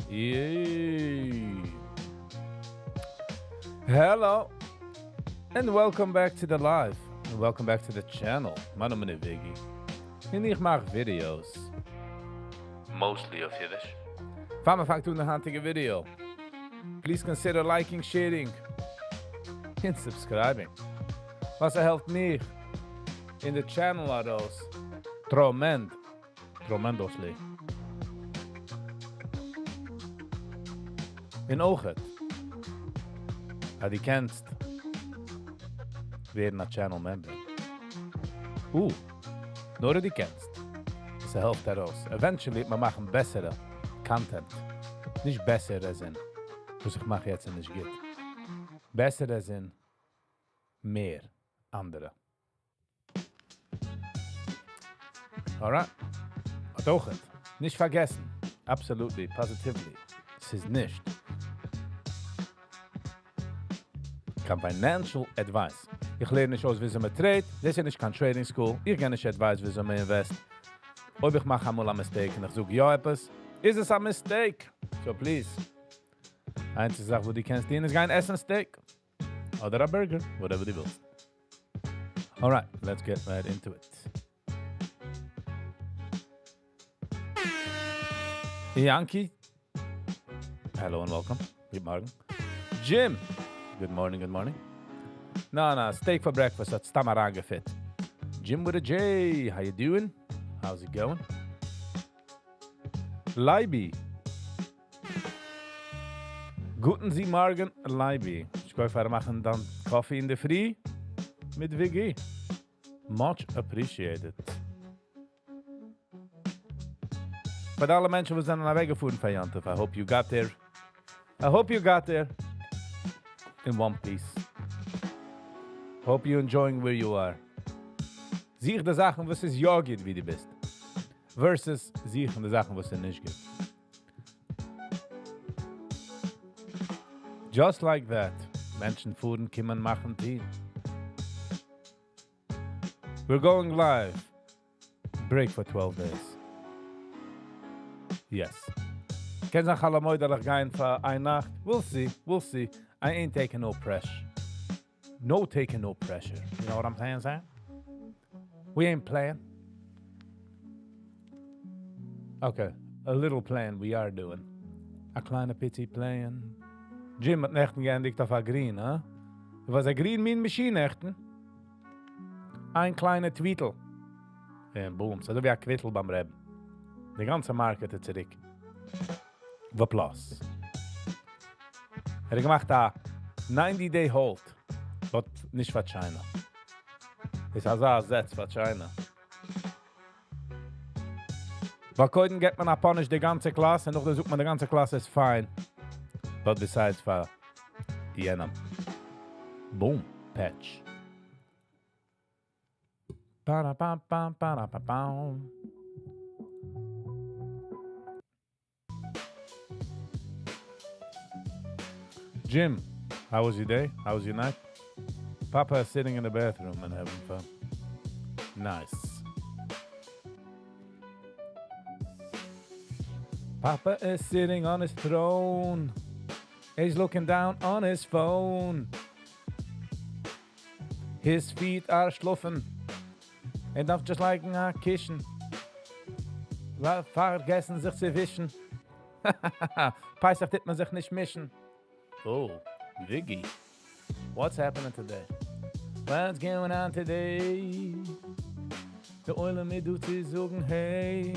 Yay. Hello, and welcome back to the live. And welcome back to the channel. My name is Viggy. And ik maak video's. Mostly of Yiddish. Vaak vaak doen een handige video. Please consider liking, sharing, and subscribing. Was helpt me in the channel aros. Tremendously. In ooghet. Die kennst weer naar channel member. Nur die kennst. Ze helpt daraus. Eventually, wir machen bessere Content. Nicht bessere Sinn. Was ich mache jetzt nicht geht. Bessere Sinn. Mehr andere. Alright? Und auch nicht vergessen. Absolutely, positively. Es ist nicht. Kein financial advice. Ich lerne nicht aus, wie man trade. Das ist nicht kein Trading School. Ich gehe nicht advice, wie man invest. Ob ich mache einmal ein Mistake und ich suche ja etwas, ist es ein Mistake. So please. Einzige Sache, wo du kennst, ist kein Essen Steak. Oder ein Burger. Whatever du willst. Alright, let's get right into it. Yankee. Hello and welcome. Good morning. Jim. Good morning, good morning. No, steak for breakfast. That's Tamaranga fit. Jim with a J. How you doing? How's it going? Leiby. Guten Sie Morgen, Leiby. Ich glaube, wir machen dann Kaffee in der Früh mit Viggy. Much appreciated. Für alle Menschen, die sind nach weggefahren von Jantef. I hope you got there. In one piece. Hope you're enjoying where you are. Sieh die Sachen, was es ja geht, wie du bist. Versus sieh die Sachen, was es nicht gibt. Just like that. Menschen fuhren, kommen, machen, tun. We're going live. Break for 12 days. Yes. Ken sagen alle moi, dass ich gehen für eine Nacht? We'll see. I ain't taking no pressure. No taking no pressure. You know what I'm saying, Sam? We ain't playing. Okay, a little plan we are doing. A kleine pity playing. Jim hat nächten geendigt auf a green, huh? Was a green mean machine nächten? Ein kleiner Tweetel. Und boom, so wie a Quittel beim Reb. Die ganze Market hat zurück. The plus. Er hat gemacht a 90-day hold. But nicht für China. Ist also ein Satz für China. Weil heute geht man punish die ganze Klasse, und noch sucht man die ganze Klasse ist fine. But besides für jenem. Boom. Patch. Ba-da-bam-bam-ba-da-ba-bam. Jim, how was your day? How was your night? Papa is sitting in the bathroom and having fun. Nice. Papa is sitting on his throne. He's looking down on his phone. His feet are schluffen. And I'm just like a kischen. Vergessen sich zu wischen. Peisach dit man sich nicht mischen. Oh, Viggy. What's happening today? What's going on today? The oil me do to sagen, hey.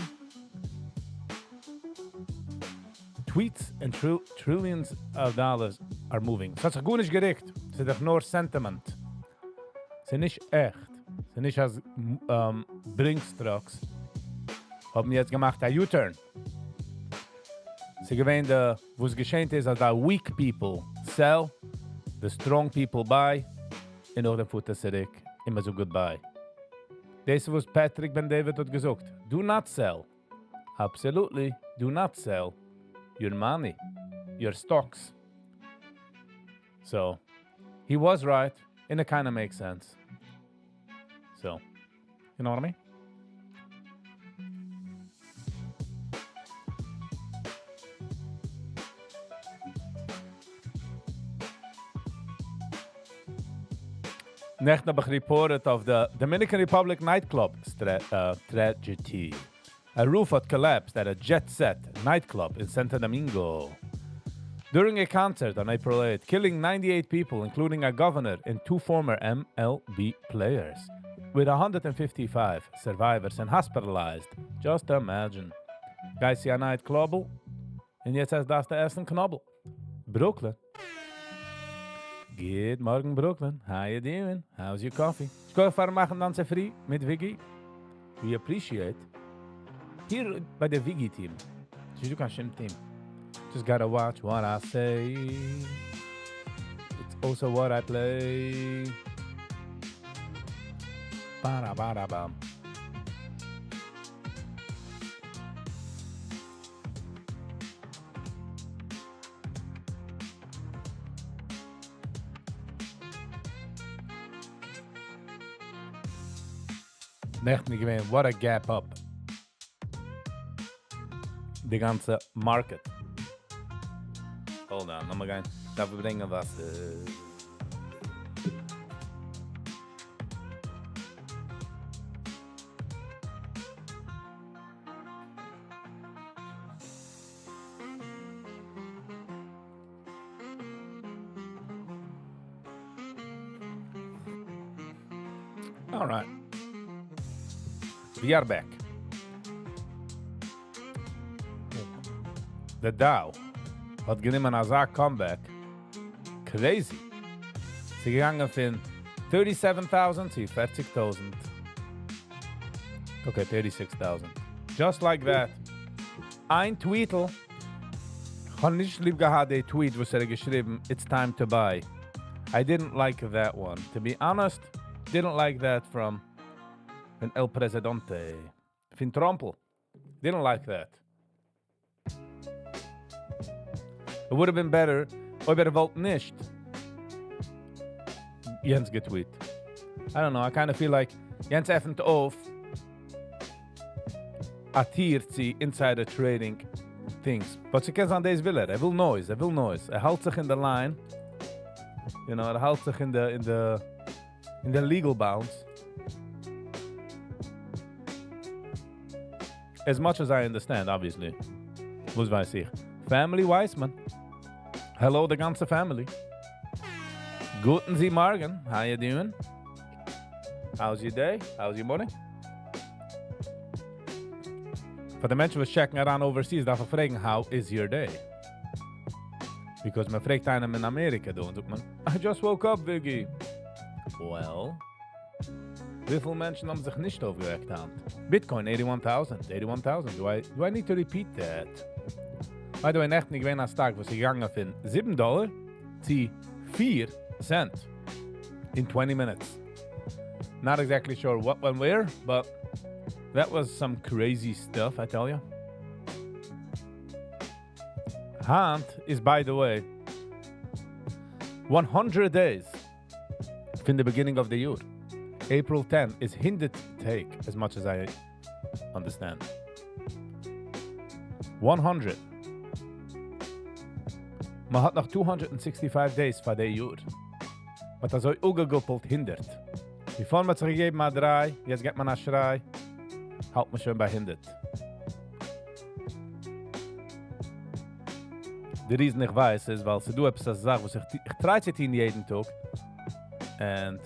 Tweets and trillions of dollars are moving. Das ist gut nicht gericht. Das ist doch nur Sentiment. Das ist nicht echt. Das ist nicht als Brinkstrucks. Haben jetzt gemacht ein U-Turn. Sie gewähnt, wo es geschehen ist, als die weak people sell, the strong people buy, in order for the zurück, immer so goodbye. Das was Patrick Ben David hat gesagt. Do not sell. Absolutely, do not sell your money, your stocks. So, he was right, and it kind of makes sense. So, you know what I mean? Next habe ich reported of the Dominican Republic nightclub tragedy. A roof had collapsed at a Jet Set nightclub in Santo Domingo during a concert on April 8th, killing 98 people, including a governor and 2 former MLB players, with 155 survivors and hospitalized. Just imagine. Guys, see a nightclub, und jetzt ist das der erste Knobbel. Brooklyn. Good morning, Brooklyn. How you doing? How's your coffee? Ich kann fahren machen dann free mit Viggy. We appreciate. Hier bei der Viggy-Team. Du kannst im Team. Just gotta watch what I say. It's also what I play. Ba-da-ba-da-bam. Echt nicht gewesen. What a gap up. Die ganze Market. Hold on, nochmal gehen. Darf ich bringen was? All right. We are back. The Dow hat genommen als ein Comeback. Crazy. Sie gegangen von 37,000 zu 40,000. Okay, 36,000. Just like that. Ein Tweetel. Ich habe nicht lieb gehabt, der Tweet, was geschrieben, it's time to buy. I didn't like that one. To be honest, didn't like that from El Presidente. Von Trumpel. Didn't like that. It would have been better if er wollte nicht Jens getweet. I don't know, I kind of feel like Jens effent auf attiert sie insider trading things. But sie kennt an des will er will noise. Er hält sich in der line. You know, er hält sich in the legal bounds. As much as I understand, obviously. Was weiß ich. Family Weissman. Hello, the ganze family. Guten Sie Morgen. How you doing? How's your day? How's your morning? For the Menschen, was checking around overseas, darf ich fragen, how is your day? Because man fragt einem in Amerika, und sagt man, I just woke up, Viggy. Well, wie viele Menschen haben sich nicht aufgeweckt haben? Bitcoin, 81,000. Do I need to repeat that? By the way, echt nicht gewesen als Tag, was ich gegangen von $7 zu 4 cent in 20 minutes. Not exactly sure what and where, but that was some crazy stuff, I tell you. Hand is, by the way, 100 days from the beginning of the year. April 10 is hinted take, as much as I understand. 100. Man hat noch 265 days für der Jahr. Man hat so ungeguppelt hindert. Bevor man sich gegeben hat 3, jetzt geht man nach Schrei, halt man schon bei hindert. Der Riesen ich weiß ist, weil sie du etwas das sagt, was ich treize ihn jeden Tag and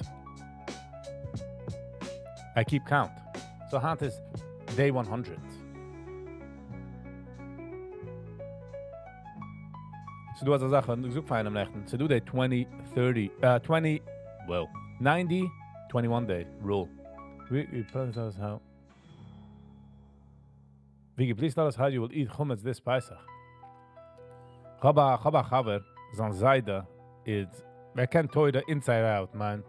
I keep count. So hand is day 100. So du hast eine Sache, ich suche für einen Nächten. So du day 90, 21 day rule. Viggy, please tell us how. Viggy, please tell us how you will eat hummus this Pesach. Chaba Chaver, zan Seide, is, wer kennt heute inside out, man.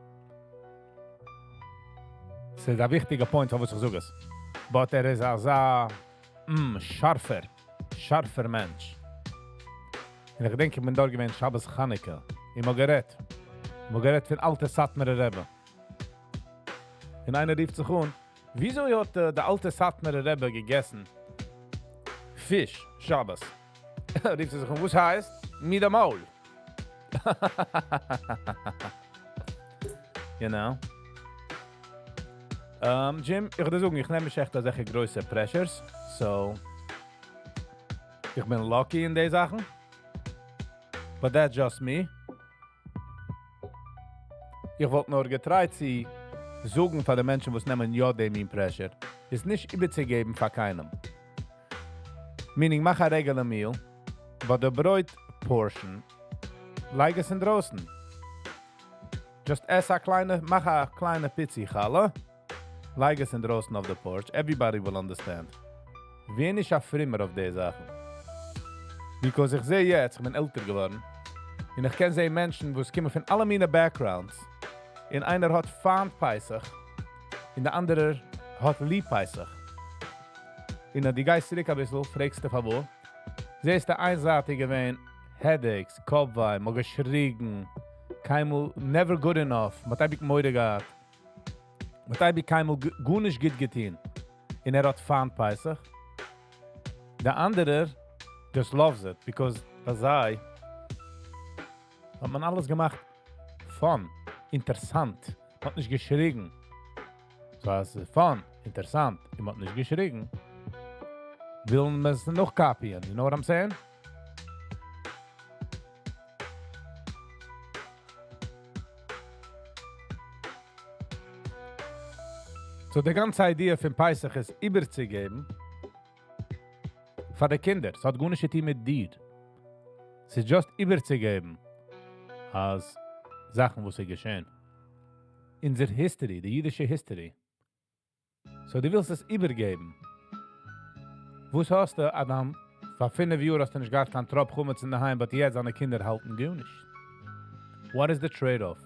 Das ist ein wichtiger Point, was ich sage. But is ein scharfer Mensch. Und ich denke, ich bin dort gewesen, Shabbos Chanukah. Ich mag gerät von alten Satmerer Rebbe. Und einer rief sich wieso hat der alte Satmerer Rebbe gegessen? Fisch, Shabbos. Rief sich was heißt? Mit dem Maul. you know. Jim, ich würde sagen, ich nehme mich echt solche große Pressures, so ich bin lucky in den Sachen, but that's just me. Ich wollte nur getreut sie suchen von den Menschen, die nehmen ja dem Pressure. Ist nicht überzugeben von keinem. Meaning, mach eine Regel Meal, but the Brot-Portion, leg es in draußen. Just ess mach a kleine Pizzichalle, leg es in draußen auf the porch. Everybody will understand. Wenig a frimmer auf die Sachen. Because ich sehe jetzt, ich bin älter geworden, und ich kenne Menschen, die kommen von alle meine Backgrounds. In einer hat Fahnpeisig, in der andere hat Liebpeisig. In die Geist zurück ein bisschen, fragst du von wo. Sie ist der einseitige gewesen, Headaches, Kopfweh, mal geschrien, keinmal, never good enough, mit hab ich Mäude gehabt. Mit hab ich keinmal gut nicht gut getan. Und hat Fahnpeisig. Der andere just loves it, because das sei, hat man alles gemacht, fun, interessant, hat nicht geschrien. So es ist fun, interessant, ich hat nicht geschrien. Will man es noch kapieren, you know what I'm saying? So die ganze Idee von Pesach ist überzugeben für die Kinder. Es hat gar nicht viel mit dir. Es ist just überzugeben als Sachen, die geschehen. In der History, die jüdische History. So du willst es übergeben. Was hast du, Adam, vor 5 Jahren hast du nicht gar keinen Trop kommen in der Heim, aber jetzt seine Kinder halten gar nicht. What is the trade-off?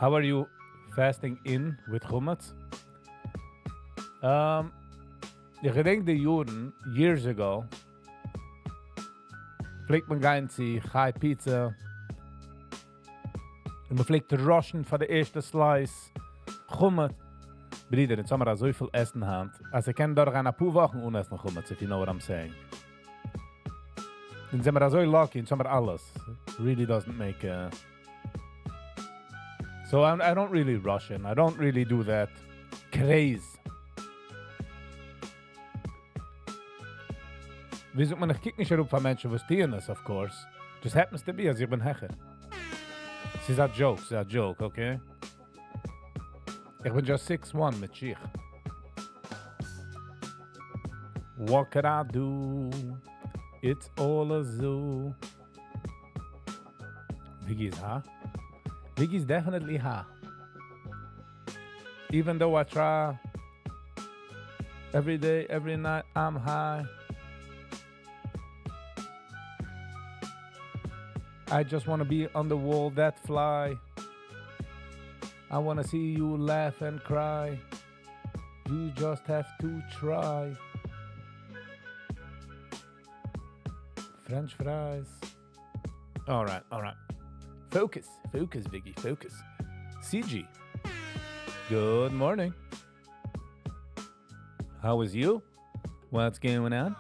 How are you fasting in with Chumetz? Ich denke die Juden, years ago, pflegt man gehen zu Chai Pizza, und man pflegt Roschen für den ersten Slice, Chumetz. Brüder, in Sommer so viel Essen haben, als ich kann dort ein paar Wochen unessen Chumetz, if you know what I'm saying. In Sommer so lucky, in Sommer alles. Really doesn't make So I don't really rush in. I don't really do that craze. Wieso man ich kick nicht herup von Menschen, was tieren ist, of course. Just happens to be, als ich bin Hecher. Es ist a joke, okay? Ich bin just 6'1" mit Schiech. What could I do? It's all a zoo. Viggy is high. Viggy's definitely high. Even though I try every day, every night, I'm high. I just want to be on the wall that fly. I want to see you laugh and cry. You just have to try. French fries. All right. Focus, Viggy, focus. CG. Good morning. How was you? What's going on?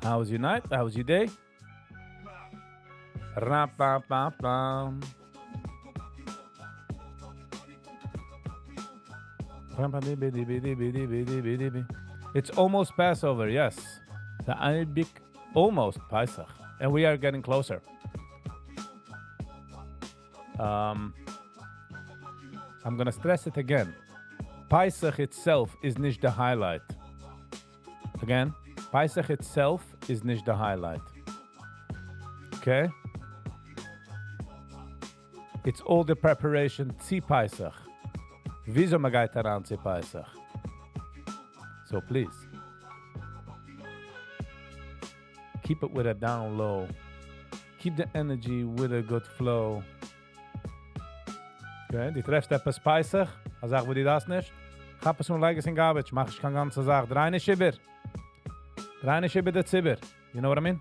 How was your night? How was your day? Ra-pa-pa-pam. It's almost Passover, yes. The Albik almost Pesach, and we are getting closer. I'm gonna stress it again. Pesach itself is nicht the highlight. Again, Pesach itself is nicht the highlight. Okay? It's all the preparation to Pesach. Wieso man geht daran zu Pesach? So please, keep it with a down low. Keep the energy with a good flow. Okay, die treffst etwas Pesach. Ich sag, wo die das nicht? Ich hab es und leg es in Garbage. Mach ich keine ganze Sache. Dreine Schibber der Zibber. You know what I mean?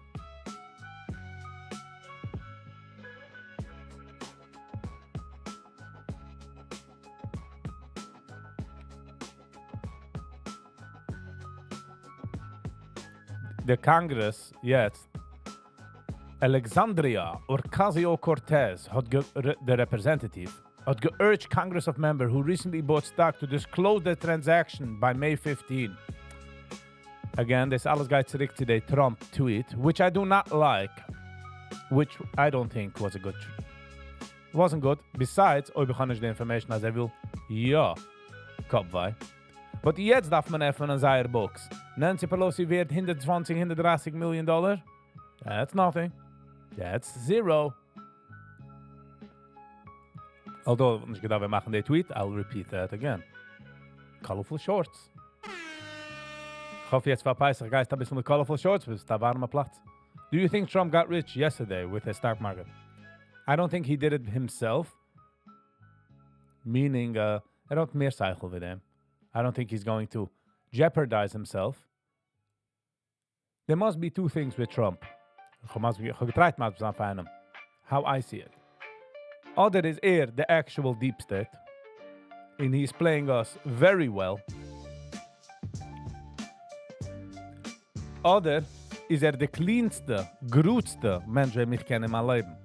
The Congress jetzt Alexandria Ocasio-Cortez, the representative, had urged Congress of members who recently bought stock to disclose the transaction by May 15. Again, this alles geht zurück to the Trump tweet, which I do not like, which I don't think was a good. It wasn't good. Besides, ich bekomme nicht die information, als will. Ja, Kopfwei. But jetzt darf man öffnen an seiner Box. Nancy Pelosi wird 120, 130 million dollar. That's nothing. That's zero. Although, ich gedacht, wir machen den Tweet, I'll repeat that again. Colorful shorts. Ich hoffe, jetzt verpeißt sich Geist ein bisschen mit colorful shorts, bis da warmer Platz. Do you think Trump got rich yesterday with the stock market? I don't think he did it himself. Meaning, I don't mehr cycle with him. I don't think he's going to jeopardize himself. There must be two things with Trump. How I see it. Other is the actual deep state. And he's playing us very well. Other is de cleanste, grootste Mensch, den ich kenne in meinem Leben.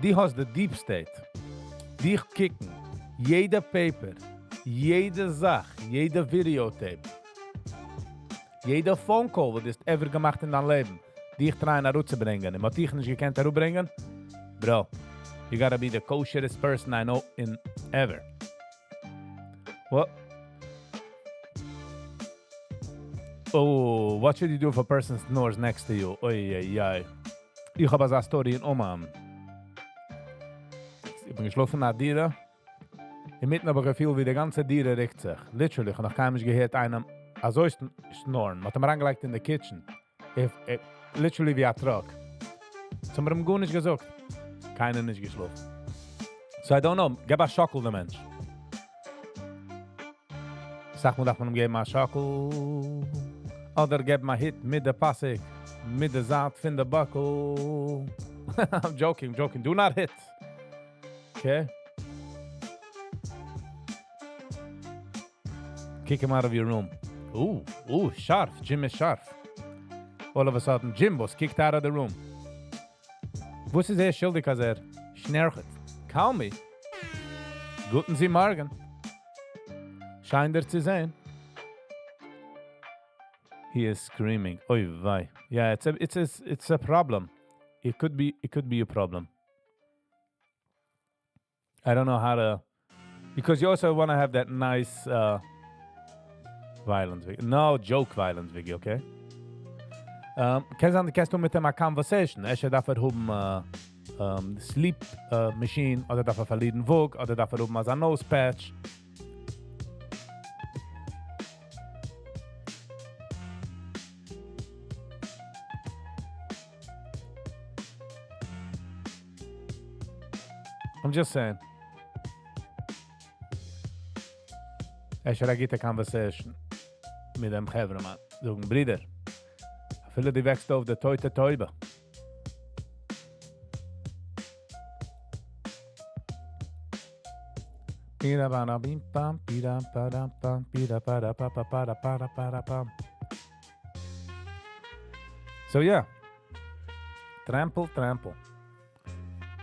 Die has the deep state. Die kicken. Jede Paper. Jede Sach. Jede Videotape. Jede Phone Call, was ist ever gemacht in deinem Leben. Die ich try nach zu bringen. Und was ich nicht gekannt nach bringen? Bro, you gotta be the kosherest person I know in ever. What? Oh, what should you do if a person snores next to you? Oy, oy, oy. Ich habe eine Story in Oman. Ich bin geschlafen nach Dieren. Im Mitten aber gefühlt, wie die ganze Dieren riecht sich. Literally, ich habe noch keinem gehört, einem so snoren. Man hat ihn reingelegt in the kitchen. Literally wie ein Truck. So haben wir ihm gut nicht gesagt. Keiner nicht geschlafen. So I don't know, gib ein Schockel der Mensch. Sag mal, dass man ihm geben ein Schockel. Oder gib mal Hit mit der Passig. Mit der Saat von der Buckel. I'm joking. Do not hit. Okay? Kick him out of your room. Ooh, sharp. Jim is sharp. All of a sudden, Jim was kicked out of the room. Was ist schuldig, als schnarcht? Call me. Guten Sie Morgen. Scheint zu sein. He is screaming. Oy vey. Yeah, it's a problem. It could be a problem. I don't know how to, because you also want to have that nice violence. No joke violence, Viggy, okay? Kannst du mit ihm eine Conversation? Darf sleep machine, oder darf verlieren Vogue, oder darf mal ein Nose Patch. I'm just saying. Should I get a conversation mit dem Chevroman? Sagen, Brüder, viele die wächst auf der Teute Täube. So yeah, trample.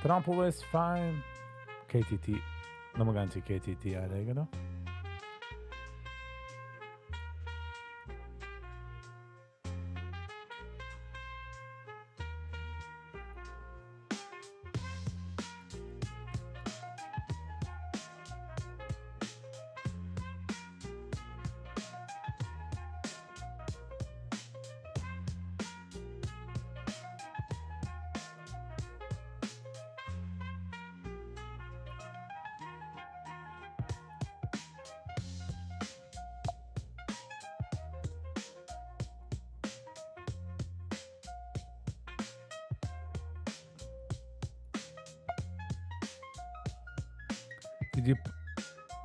Trample is fine. KTT. Nochmal ganz KTT einlegen, no?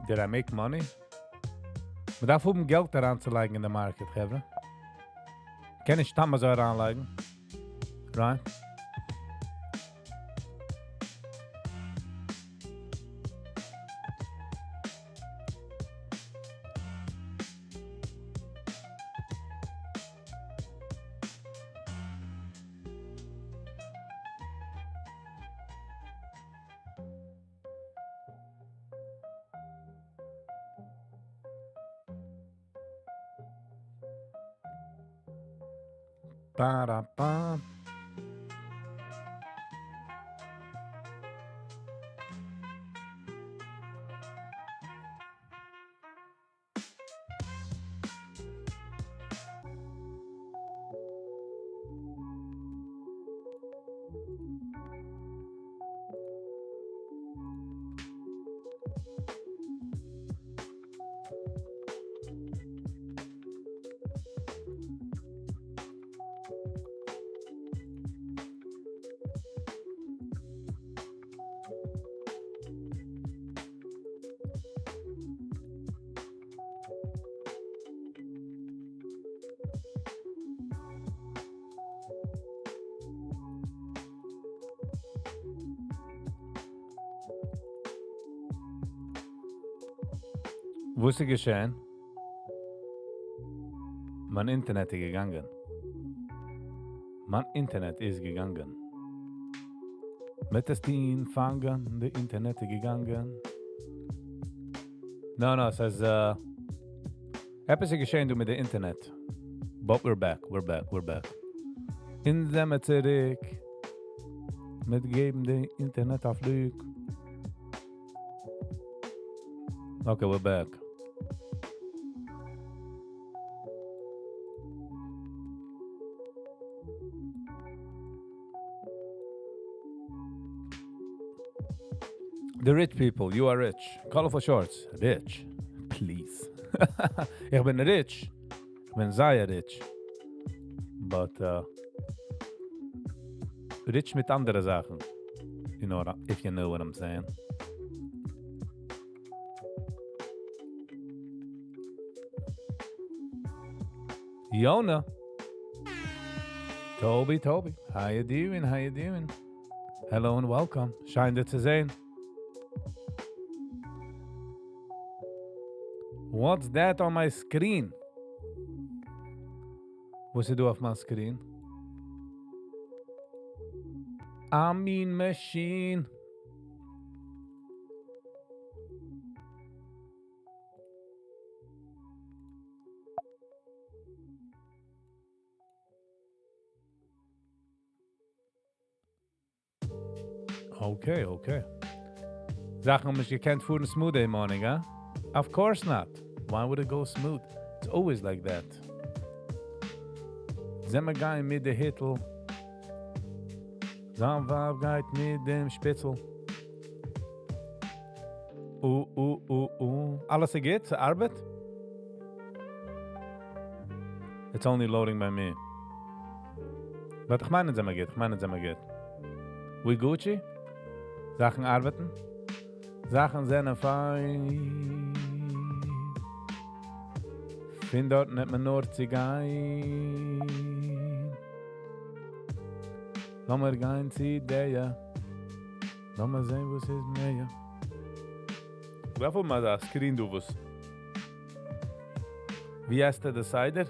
Did I make money? Man darf Geld daran zu legen in der Market, Gevre. Kann ich Stammer so heranlegen? Right? Ba-da-ba. Wo ist geschehen? Mein Internet ist gegangen. Mein Internet ist gegangen. Mit das Team fangen, der Internet ist gegangen. No, es heißt, etwas ist geschehen mit dem Internet. But we're back. In dem zurück. Mit geben dem Internet auf Lüg. Okay, we're back. The rich people, you are rich. Colorful shorts, rich. Please. Ich bin rich. Ich bin sehr rich. But, rich mit anderen Sachen. You know if you know what I'm saying. Yona. Toby. How you doing? Hello and welcome. Schön dir zu sehen. What's that on my screen? What's it do off my screen? I mean machine. Okay. Sachen mich gekannt for the smooth day morning, huh? Of course not. Why would it go smooth? It's always like that. Sind wir gehen mit der Hittel. Dann war geht mit dem Spitzel. Alles geht zur Arbeit? It's only loading by me. But ich meine, sind wir geht. We Gucci? Sachen arbeiten? Sachen sind fein. Find dort nicht mehr nur zu gehen. Lass mal gehen zu Ideen. Lass mal sehen, was ist mehr. Waarvoor maar dat? Screen doevels. Wie heißt der Decider?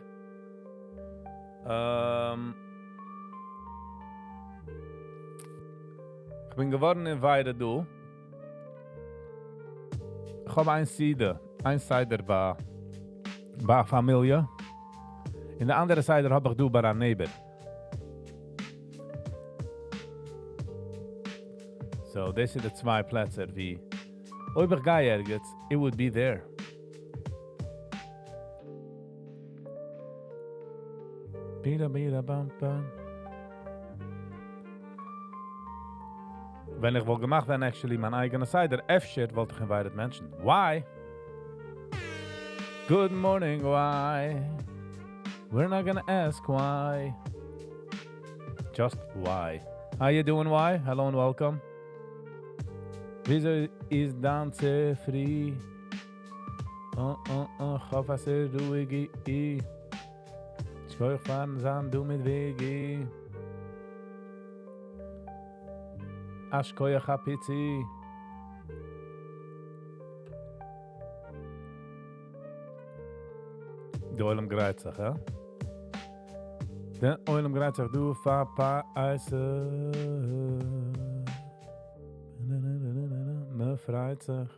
Ich bin geworden in Weide, du. Ich habe ein Cider bei Familie. In der andere Seite habe ich du bei einem Neighbor. So, das sind die zwei Plätze, wie ob ich gehe ergens, it would be there. Wenn ich wohl gemacht wäre, actually, mein eigener Cider, F-Shit, wollte ich invited Menschen. Why? Good morning, why? We're not gonna ask why. Just why. How you doing, why? Hello and welcome. Wieso ist Danze free? Ich hoffe, es ist ruhig. Ich kann euch fahren, sagen, du mit Viggy. Aschkoya Chapizi. De oilem greitzig, ja? De oilem greitzig, du Papa Eise. Me freut sich.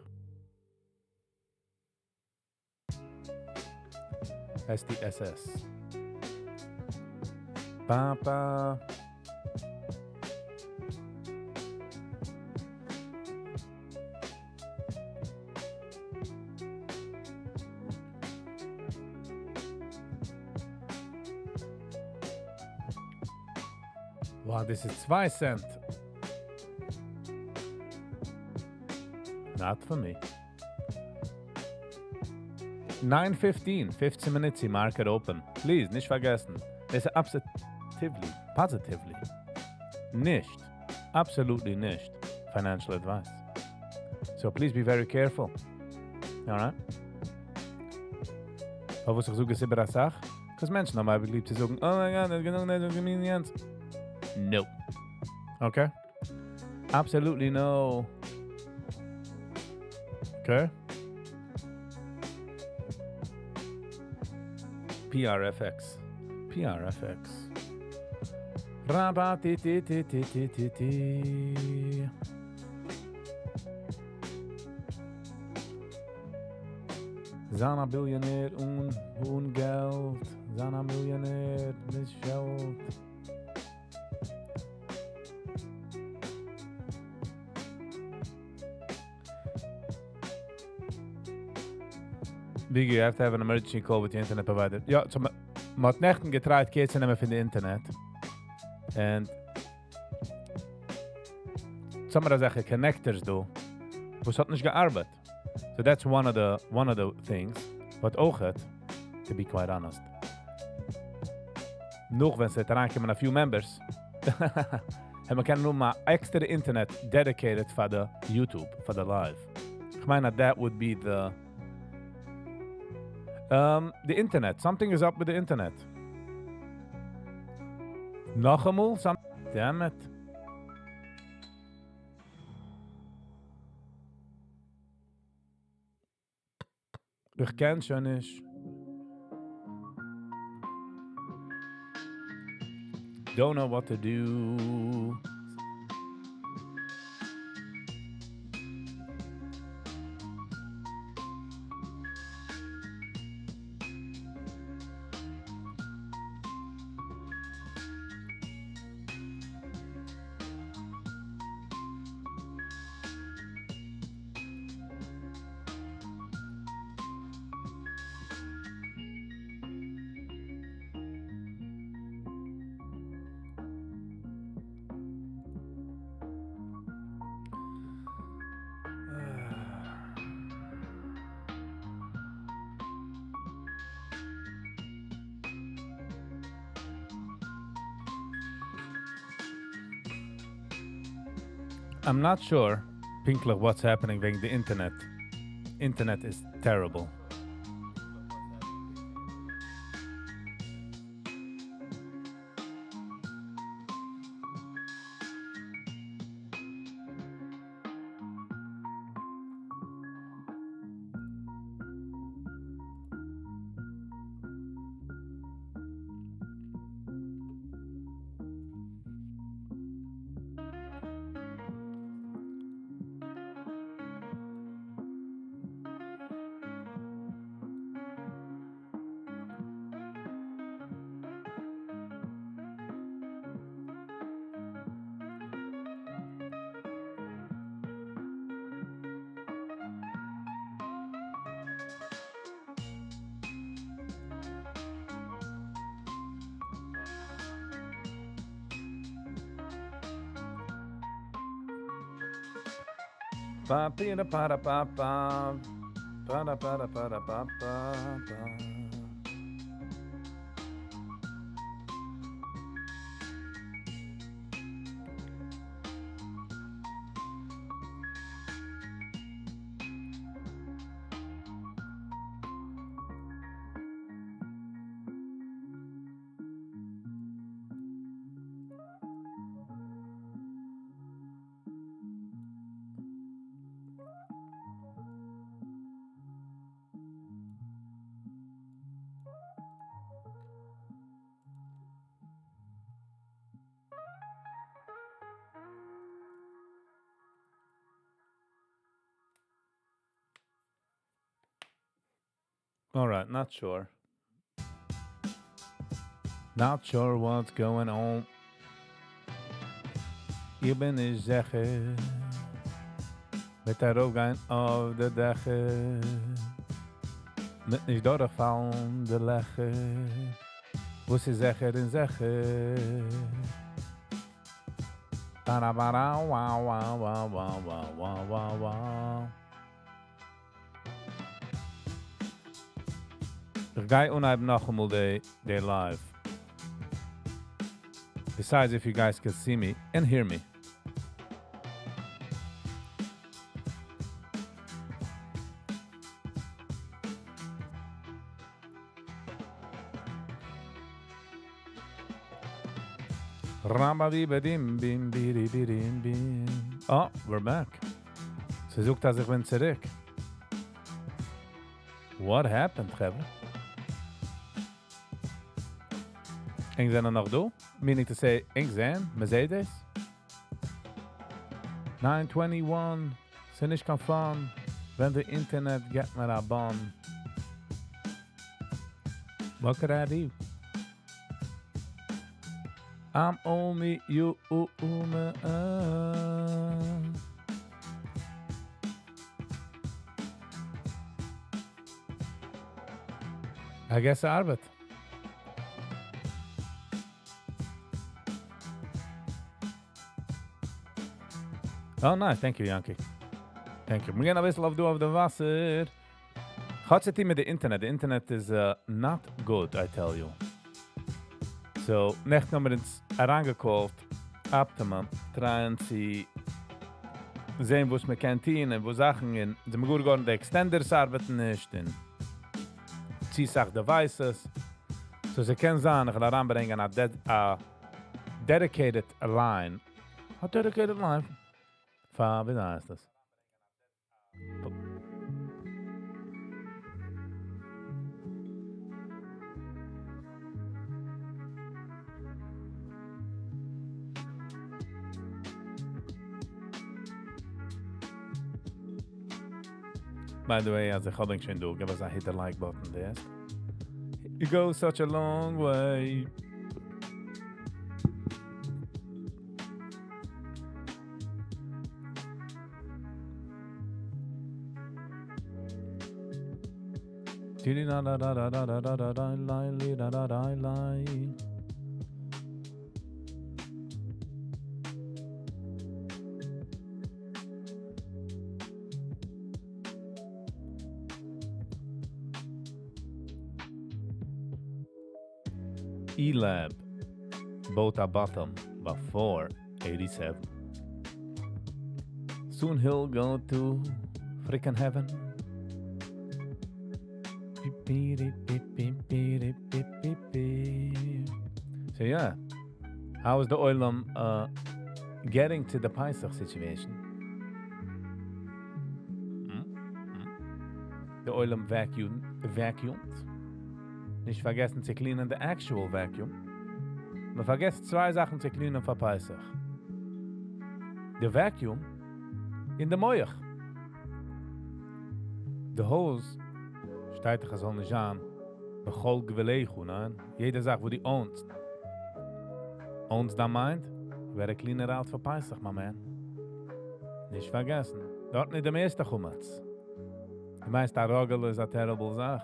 Es ist die SS. Papa. Wow, this is 2 cent. Not for me. 9:15, 15 minutes, market open. Please, nicht vergessen. This is positively, nicht, absolutely nicht financial advice. So please be very careful. All right? Aber was ich sage, ist über eine Sache. Because Menschen haben einfach lieb zu sagen, oh my God, das genug nicht convenient. No. Okay? Absolutely no. Okay? PRFX. PRFX. Rabatitititititi. Zana Billionär und Geld. Zana Millionär, nicht Geld. Viggy, you have to have an emergency call with the internet provider. Ja, so man hat Nächten getraut, geht es nicht mehr von der Internet. And some of the connectors do, was hat nicht gearbeitet. So that's one of the things. But auch hat, to be quite honest. Nog wenn es ranken a few members. En we kunnen nu maar extra internet dedicated for the YouTube, for the live. Ich meine, that would be the internet. Something is up with the internet. Nog eenmaal? Damn it. Ich kenn schon nicht. Don't know what to do. I'm not sure, Pinkler, what's happening with the internet. Internet is terrible. Ba ba ba ba ba ba ba ba ba ba ba. All right, not sure. Not sure what's going on. Ich bin nicht sicher. Mit der Aufgang auf der Dächer. Mit nicht durchfallen der Lächer. Wo sie sicher in sicher. Ba-da-ba-da, wow, wow, wow, wow, wow, wow, wow, wow. Ich gehe unheimlich noch einmal der live. Besides, if you guys can see me and hear me. Oh, we're back. Sie sucht, dass ich bin zurück. What happened, Trevor? Ik zijn er nog door. Meaning to say, ik zijn, Mercedes. 921, ze niet kan van. When the internet get me a bomb. What could I do? I'm only you, I guess Arbet. Oh, nice. Thank you, Yankee. Thank you. We're going to whistle of the Wasser. What's the thing with the internet? The internet is not good, I tell you. So, next nummer ins herangekalt, Abtemann, trauen sie sehen, wo es mir kennt und wo Sachen in, sie mir gut geworden, die Extenders arbeiten nicht, und sie sagt Devices. So, sie können sagen, ich will heranbringen a dedicated line. A dedicated line? Wie heißt das? By the way, as I holding schon do, give us a hit the like button there. You go such a long way. E-Lab, both are bottom, but 487. Soon he'll go to freaking heaven. So yeah, how is the Oilam getting to the Pesach situation? The Oilam vacuumed. Nicht vergessen zu cleanen the actual vacuum. Man vergesst zwei Sachen zu cleanen für Pesach. The vacuum in the Moich. The hose steht doch so nicht an. Bechol gewelegu, nein? Jeder sagt, wo die owns. Owns da meint, wäre cleaner out für Pesach, my man. Nicht vergessen. Dort nicht der meiste Chumatz. Die meiste Rogel ist a terrible Sache.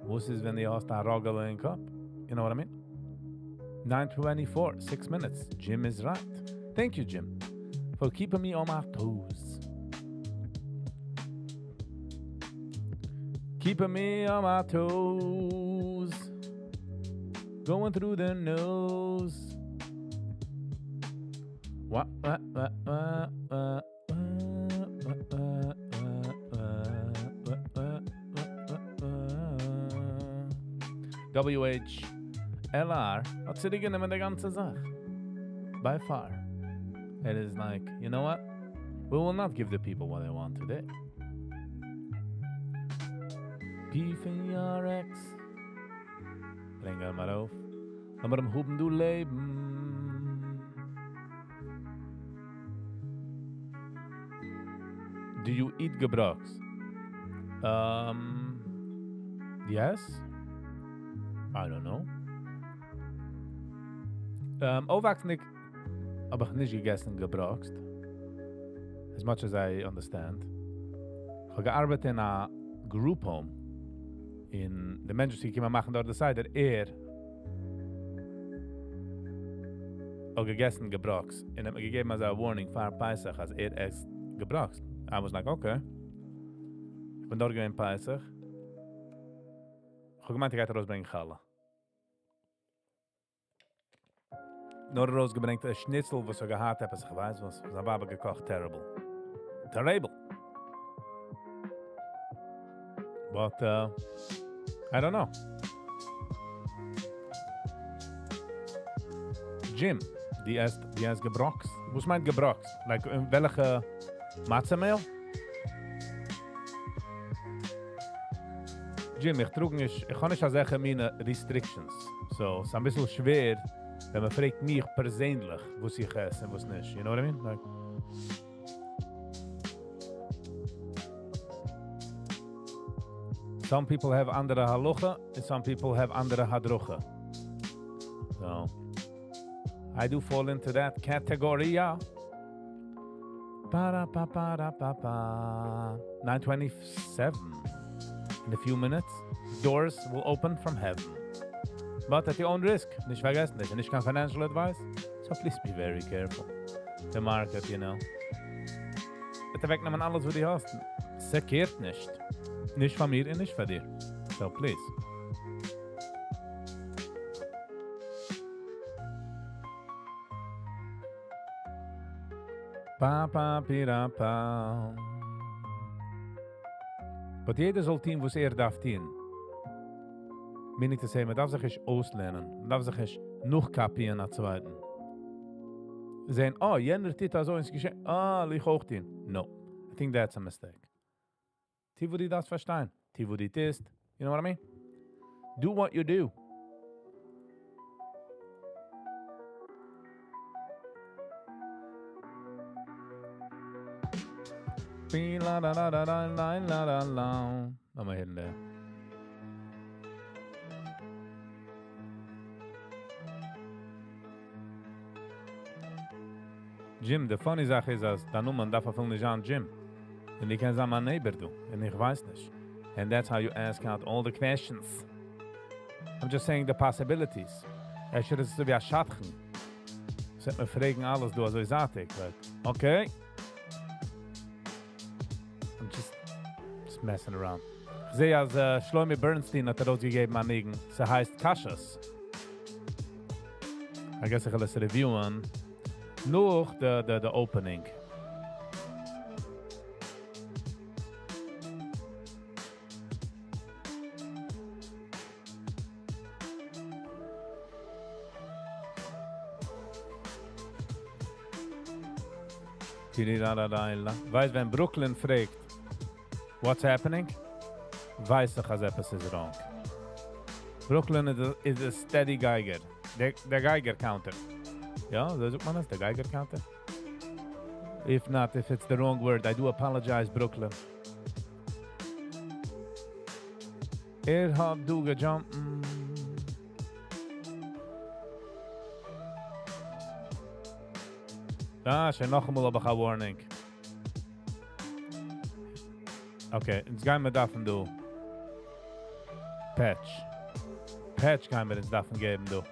Was ist, wenn die hast a Rogel in Kopf? You know what I mean? 9:24, 6 minutes. Jim is right. Thank you, Jim, for keeping me on my toes. Keeping me on my toes. Going through the nose. WHLR hat sie genommen der ganze Sache. By far. It is like, you know what? We will not give the people what they want today. PVRX. Bring er maar auf. Lass mal am Huben du leben. Do you eat gebrocks? Yes. I don't know. Aufwachsen, aber ich nicht gegessen gebroxt. As much as I understand. Ich habe gearbeitet in a group home. In de mensen die komen machen dort de Seite, auch gegessen gebrox. Und hat mir gegeben als a warning für Peisach, als esst gebrox. I was like, okay. Ich bin dort gewesen Peisach. Ich habe gemeint, ich gehe rausbringen Challah. Nur rausgebringt ein Schnitzel, was er gehad hat, als ich weiß was. Was habe aber gekocht, terrible. Terrible. But, I don't know. Jim, die erst gebrox. Was meint gebrox? Like, in welche Matzemehl? Jim, ich kann nicht sagen, meine Restrictions. So, es ist ein bisschen schwer, wenn man fragt mich persönlich, was ich esse und was nicht. You know what I mean? Like, some people have andere halacha, and some people have andere hadrocha. So, I do fall into that category, yeah. 9:27. In a few minutes, doors will open from heaven. But at your own risk. Nicht vergessen, das ist nicht kein financial advice. So please be very careful. The market, you know. Bitte wegnehmen alles, was du hast. Sekehrt nicht. Nicht von mir und nicht von dir. So please. Pa, pa, pira, pa. But jeder soll tun, was darf tun. Meaning to say, man darf sich nicht auslernen. Man darf sich nicht noch kapieren nach zweiten. Sehen, oh, jener tut so ins Geschenk. Ah, ich auch tun. No. I think that's a mistake. Die, wo die das verstehen. Die, wo die ist. You know what I mean? Do what you do. La la la la la la la la la. I'm hitting there. Jim, the funny Sache ist, dass da nun man darf erfüllen nicht an Jim. Und ich kann sagen, mein Neighbor du. Und ich weiß nicht. And that's how you ask out all the questions. I'm just saying the possibilities. Should es so wie ein Schatten. Sollte mir fragen alles, du, also ich sagte, like, okay. I'm just messing around. Ich sehe, als Shlomi Bernstein hat rausgegeben an Nigen. Sie heißt Kashas. I guess ich will es reviewen. Nur the opening. Weiß, wenn Brooklyn fragt, what's happening? Weiß ich, als etwas ist wrong. Brooklyn is a steady Geiger. Der Geiger-Counter. Ja, so sagt man das, der Geiger-Counter? If not, if it's the wrong word, I do apologize, Brooklyn. Hat du gejumpt. Schon noch einmal habe ich eine Warning. Okay, jetzt gehen wir davon, du. Patch gehen wir jetzt davon geben, du.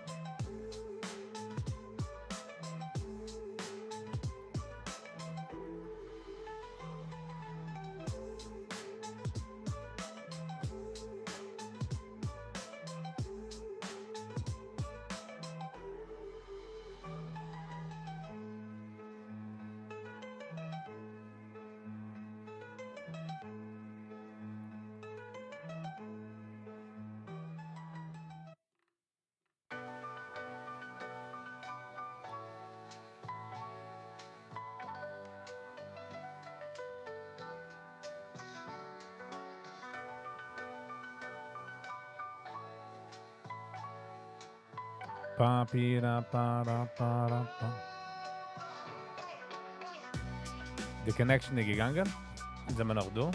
Die Connection ist gegangen. Jetzt sind wir noch da.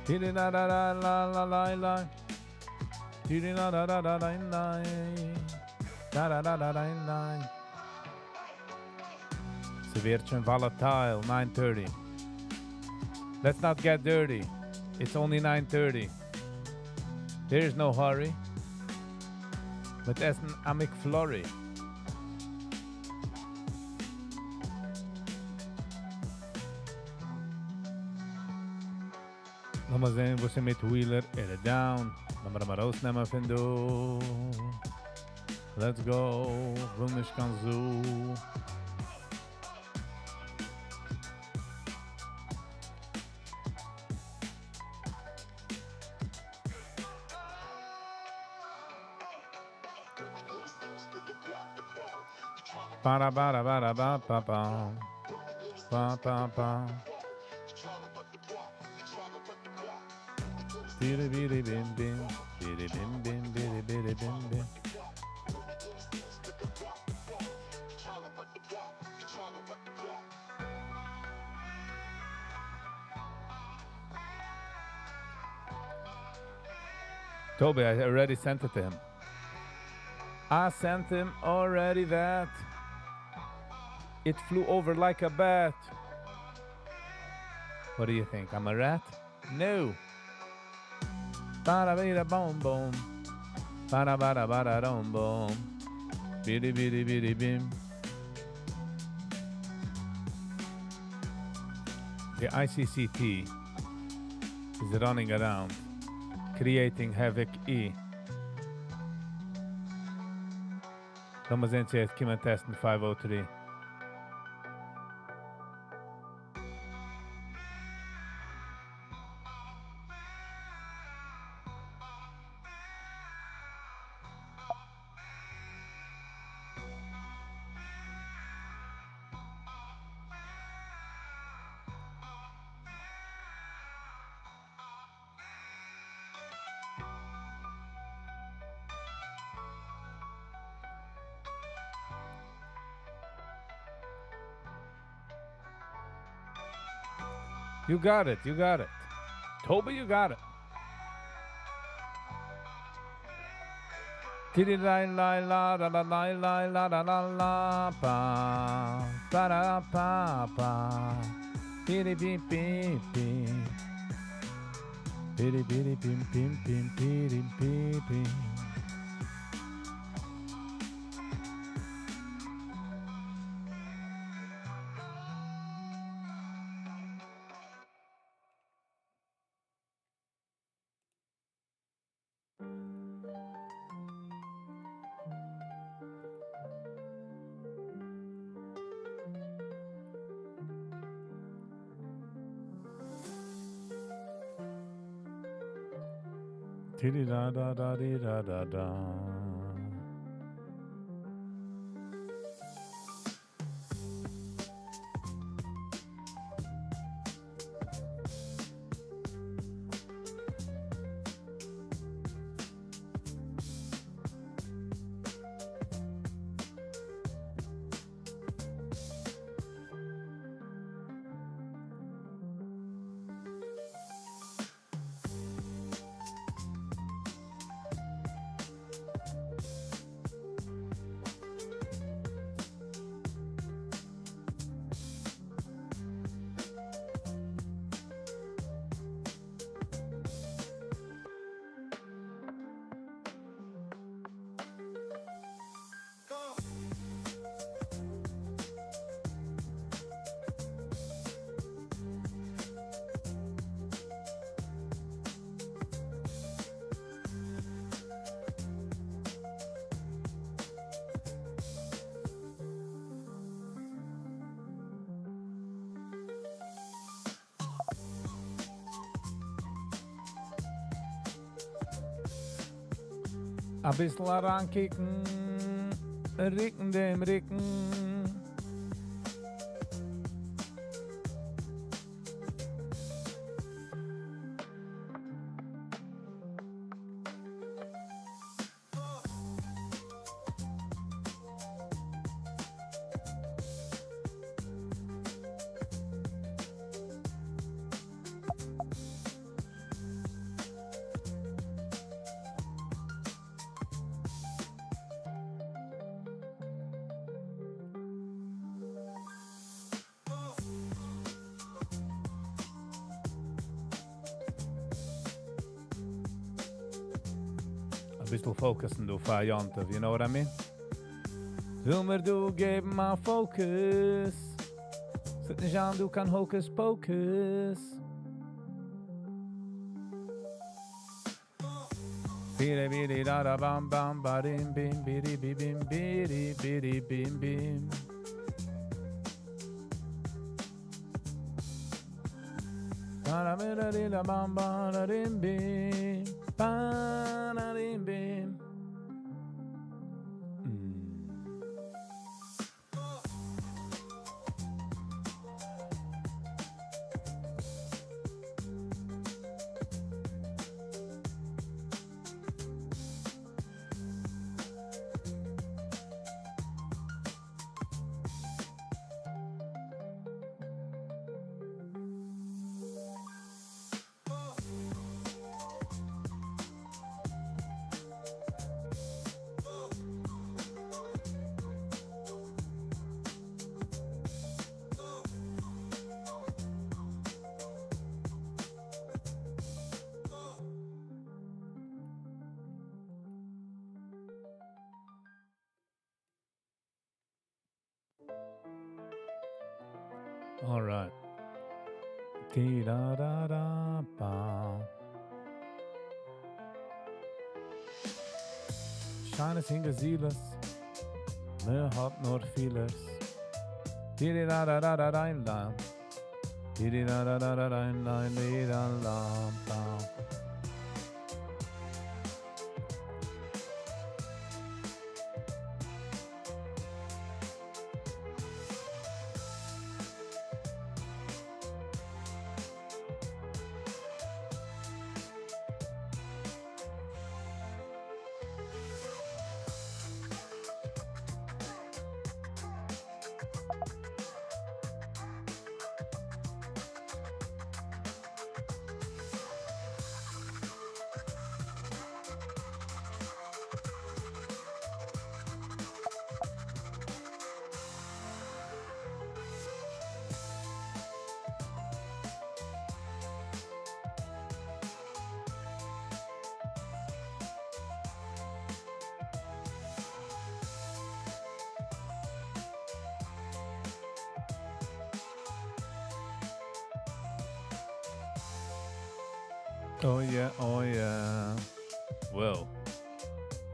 Dee la la la la la la la. Dee la la la la la la. Da da da da da da. Ze wird schon volatile. 9:30. Let's not get dirty. It's only 9:30. There's no hurry. Mit Essen am McFlurry. Lass mal sehen, wo sie mit Wheeler down. Lass mal rausnehmen von du. Let's go. Will nicht ganz so. Ba ba ba ba ba ba ba ba ba ba. Bidi bidi bim bim, bidi bim bim, bidi bidi bim bim. Toby, I already sent it to him. I sent him already that. It flew over like a bat. What do you think? I'm a rat? No. Bada bida boom boom. Bada bada bada dum boom. Bidi bidi bidi bim. The ICCT is running around, creating havoc E. Vamos a ver se kommer testen 503. You got it, you got it. Toby, you got it. Tiddy la la la la la la la la la la la pa pa da pa pa piddy beep beep beep piddy piddy pim pim pim piddy beep beep. Tiddy da da da dee da da da. Ein bisschen rankicken, Ricken dem Ricken. bisschen fokussen, du, für Jontef, you know what I mean? Will mir du geben mal Fokus. Sit nicht an, du kann Hokus Pokus. Bidi bidi da da bam bam badim bim bidi bim bidi bidi bim bim. Da da bidi da bam bam da dim bim ba da dim bim. All right. Dee da da da ba. Scheine Singer Sieles, mir hat nur vieles. Dee da da da da da da. Dee da da da da da da da da da. Oh yeah, oh yeah. Well,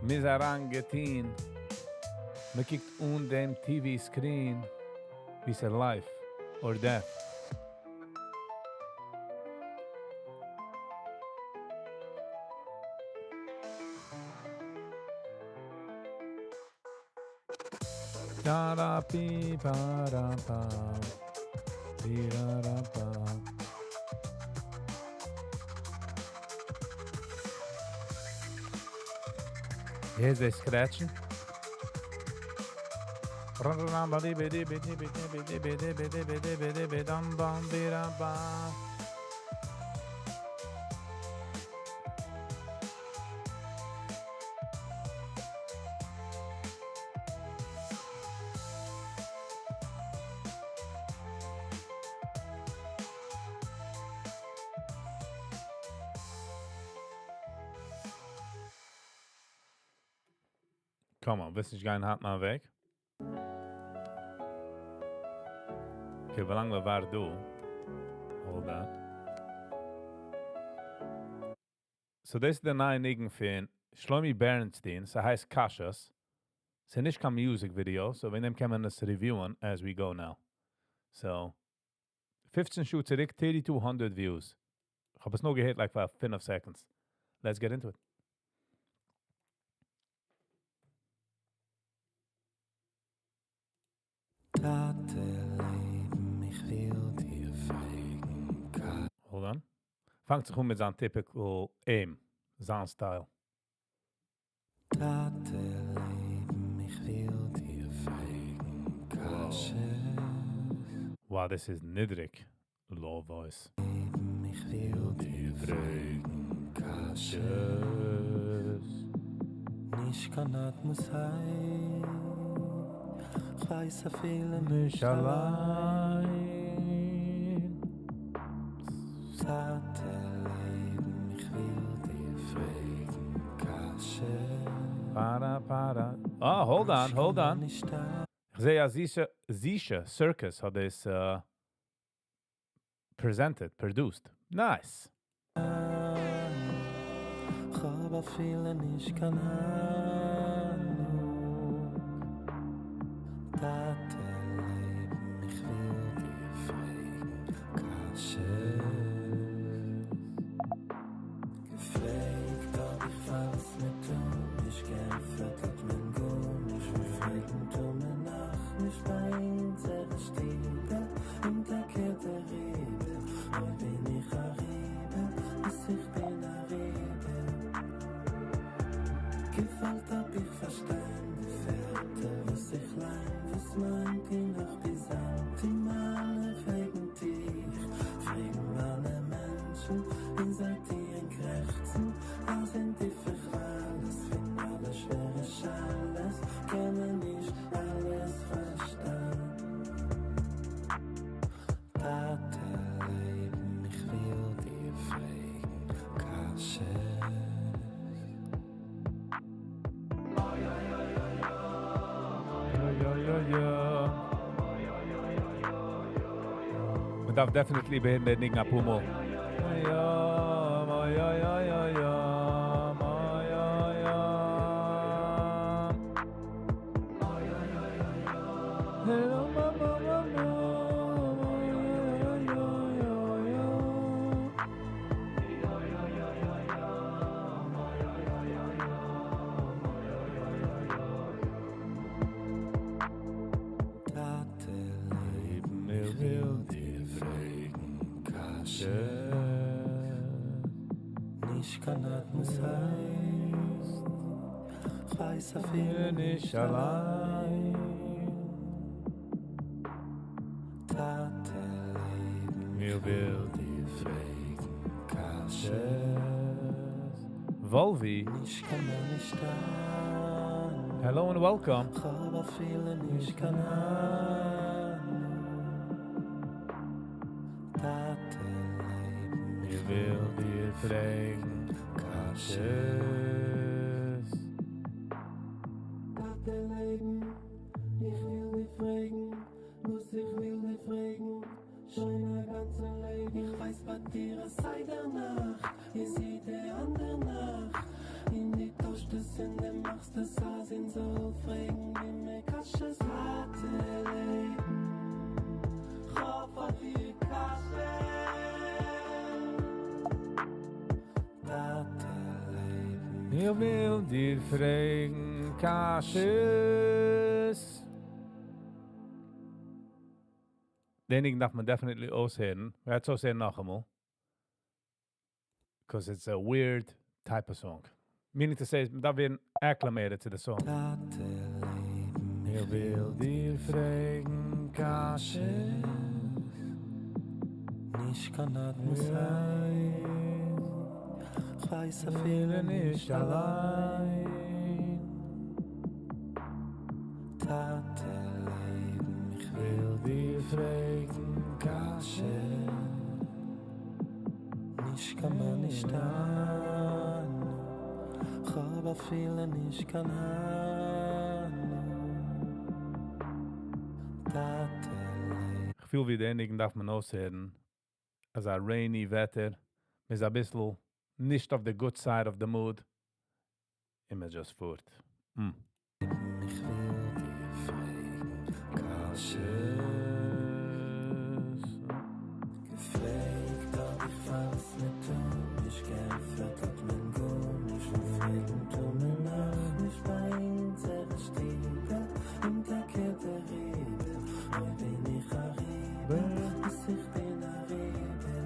Misarangetin. Man kijkt dem TV-screen. Wie is er life or death? Da da pi ba da pa. Pi da da pa. Here's the scratching. Come on, willst nicht gehen, halt mal weg. Okay, wie lange war du? Hold that. So this is the neue Nigen für Shlomi Bernstein. So heißt Kashas. Es ist nicht kein Music Video, so wir nehmen können das reviewen as we go now. So 15 Schuhe zurück, 3200 views. Ich habe es nur gehört, like for 5 seconds. Let's get into it. Hold on. Fangt sich mit seinem typical aim, sein Style. Wow, this is niedrig. Low voice. Ich will dir fragen, Kasches. Nicht kann muss sein. Ich weiß, viele nicht allein. Satellit, ich will dir fragen, Kasches. para. Oh, hold on. Ich sehe ja, Zisha Circus hat es produced. Nice. Aber viele nicht kann Tate Leben, ich will dir fragen, gefragt, ob ich falls mit du mich gern vertat, mein Gun, ich will fragen, du mir nach, mich bei unserer Stiebe, in der Kette Rede, heute bin ich Arribe, bis ich bin Arribe. Gefällt hab ich verstanden, die Fährte, was ich leid, was meint ihr noch besandt, die Male wegen dich, fragen meine Menschen, wie seid ihr in Krächzen, da sind die für alles, finden alle schwere Schales, können nicht alles verstehen. Tate Leben, ich will dir fragen, Kasche. Man darf definitely behindert nicht nach Pumo. Ich kann atmen heißt, ich weiß auf ihn nicht allein. Tate Leben, mir will die fragen, Kasches. Volvi. Ich kann nicht an. Hello and welcome. Ich habe viele nicht kann Tate Leben, mir will die fragen, Kasches. Tate Leben, ich will dich fragen, muss ich will dich fragen, schon ein ganzes Leben. Ich weiß, was dir sei danach, ihr seht der andere nach. In die Toste sind, der machst das Haus in so fragen, wie mir Kasches. Tate Leben, ich hoffe, die Kasches. Ich will dir fragen, Kasches. Den darf man definitely aushören. Wir werden es aushören noch einmal. Because it's a weird type of song. Meaning to say, that we acclimated to the song. Ich will dir fragen, Kasches. Nicht kann atmen sein. Ich weiß, viele nicht allein. Tate Leben, ich will dir fragen, Kasche. Nicht kann man nicht an. Ich habe viele nicht kann an. Tate Leben. Ich fühle wie den darf man aushören. Als ein rainy Wetter. Mit ein bisschen nicht auf the good side of the mood. Immer just fort. Ich will dir fragen, Kasches. Gefragt, ob ich falls mit du mich gern vertat, mein Gun, ich will fragen, du mir nach, mich bei unserer Stiebe, in der Kette Rede, heute bin ich Arribe, bis ich bin Arribe.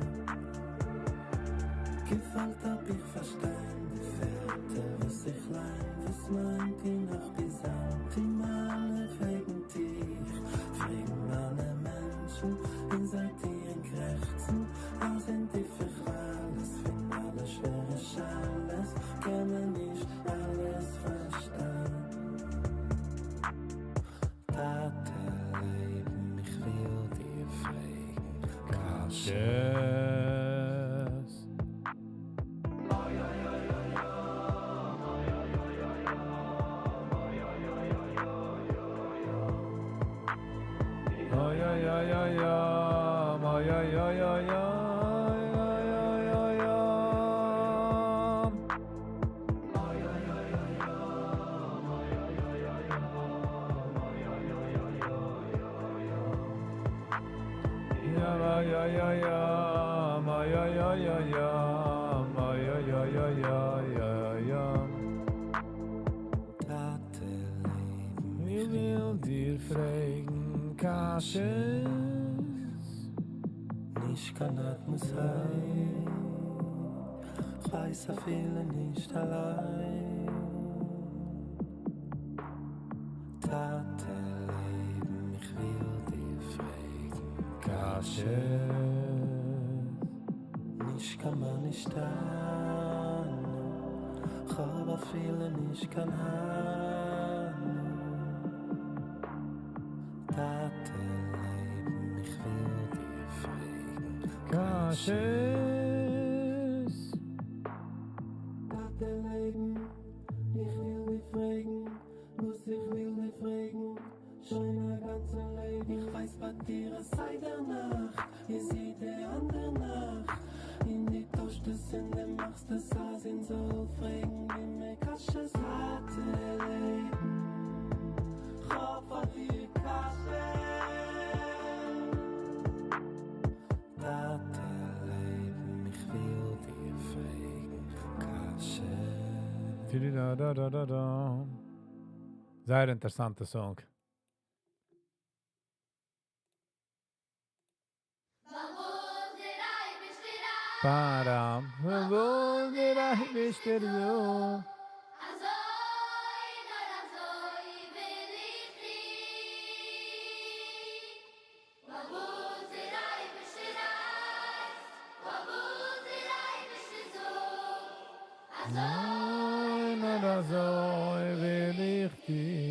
Gefällt hab ich verstanden, die Fährte, was ich leid, was meint ihr noch besandt, die Male wegen dich, fragen meine Menschen, wie seid ihr in Krächzen, da sind die für alles, finden alle schwere Schalen. yam, ay ay ay ay yam, ay ay ay ay ay ay yam. Tate Leben, Ich will dir fragen, Kasches. nicht kann atmen sein. Ich weiß, ich fühle nicht allein. Tate Leben, ich will dir fragen, Kasches. nicht kann man nicht an. Ich aber fühle nicht kann an. Tate Leben, ich will dir fragen, Kasches. Tate Leben, ich will dich fragen, was ich will dich fragen. Schon ein ganzes Leben, ich weiß, was dir es sei danach. Ihr seht der andere nach. In die Tasche des Sinde machst du das in so fragen, wie mir Kasches Tate Leben. Ich hoffe, dir Kasches. Tate Leben, ich will dir fragen, Kasches. Da. Sehr interessanter Song. Param, wo der ich bist du? Nein, oder so will ich dich.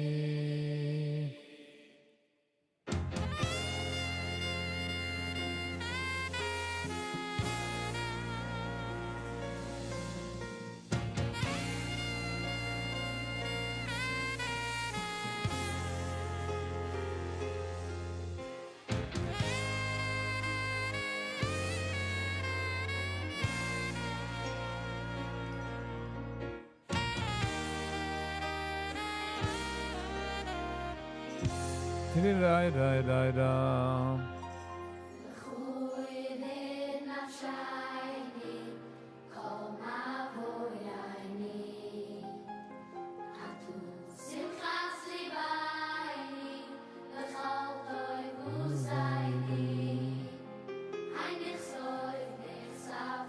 Da.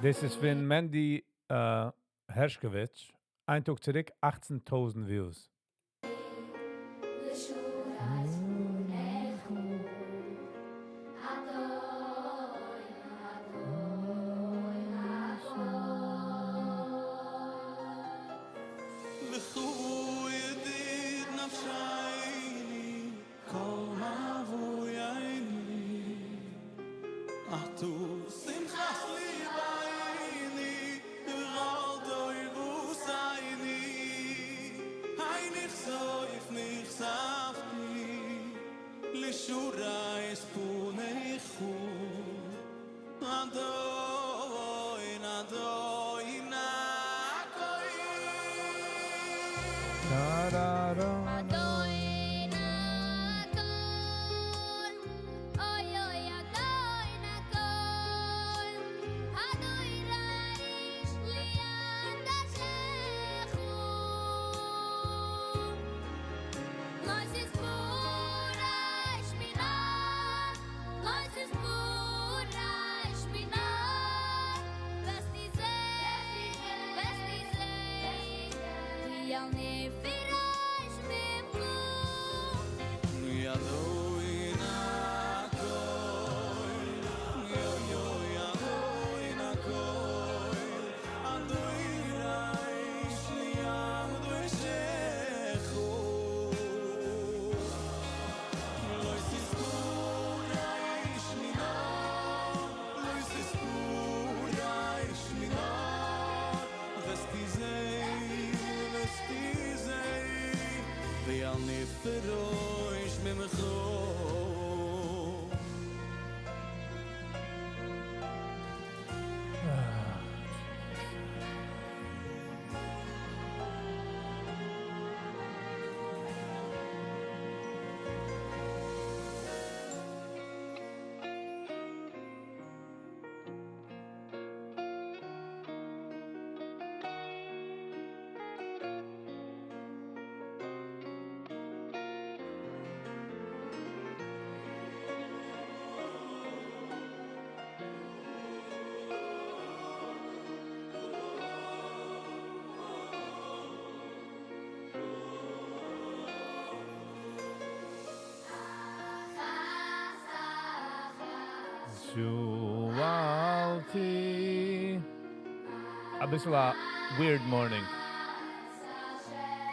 Das ist wenn Mandy Hershkovich. Ein Tag zurück, 18.000 Views. Shuvalti. A bisschen a weird morning.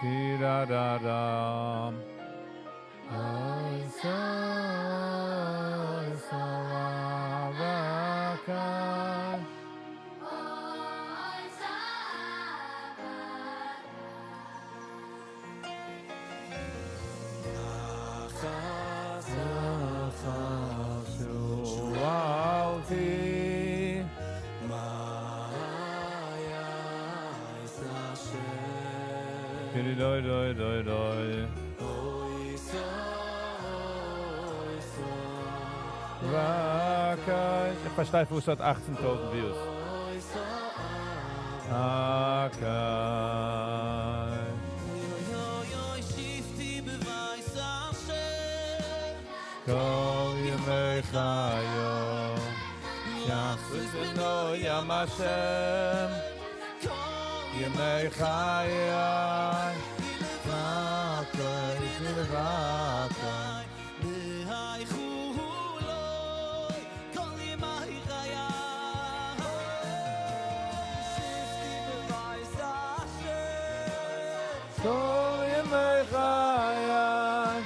Di-da-da-da. Ich verstehe, wo es hat 18.000 Views. Kol yemei chayo Yachus b'no yam Hashem Yemei chayai Vakai, vakai Kol yemei chayai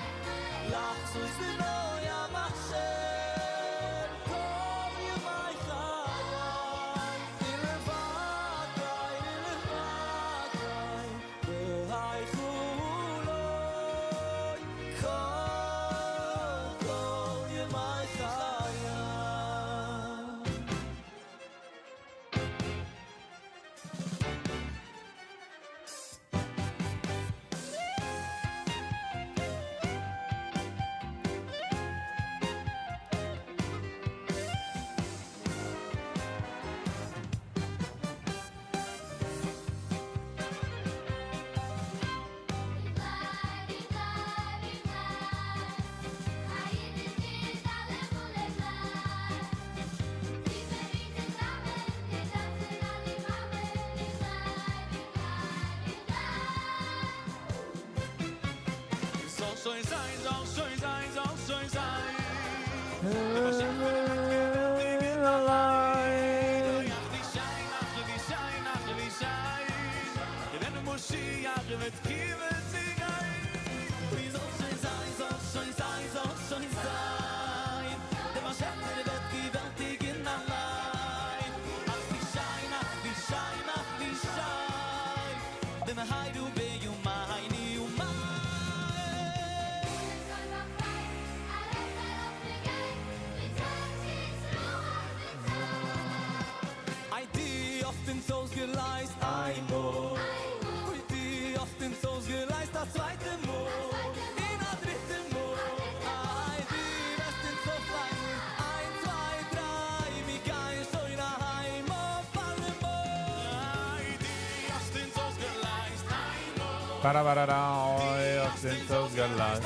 Ich bin so gelassen.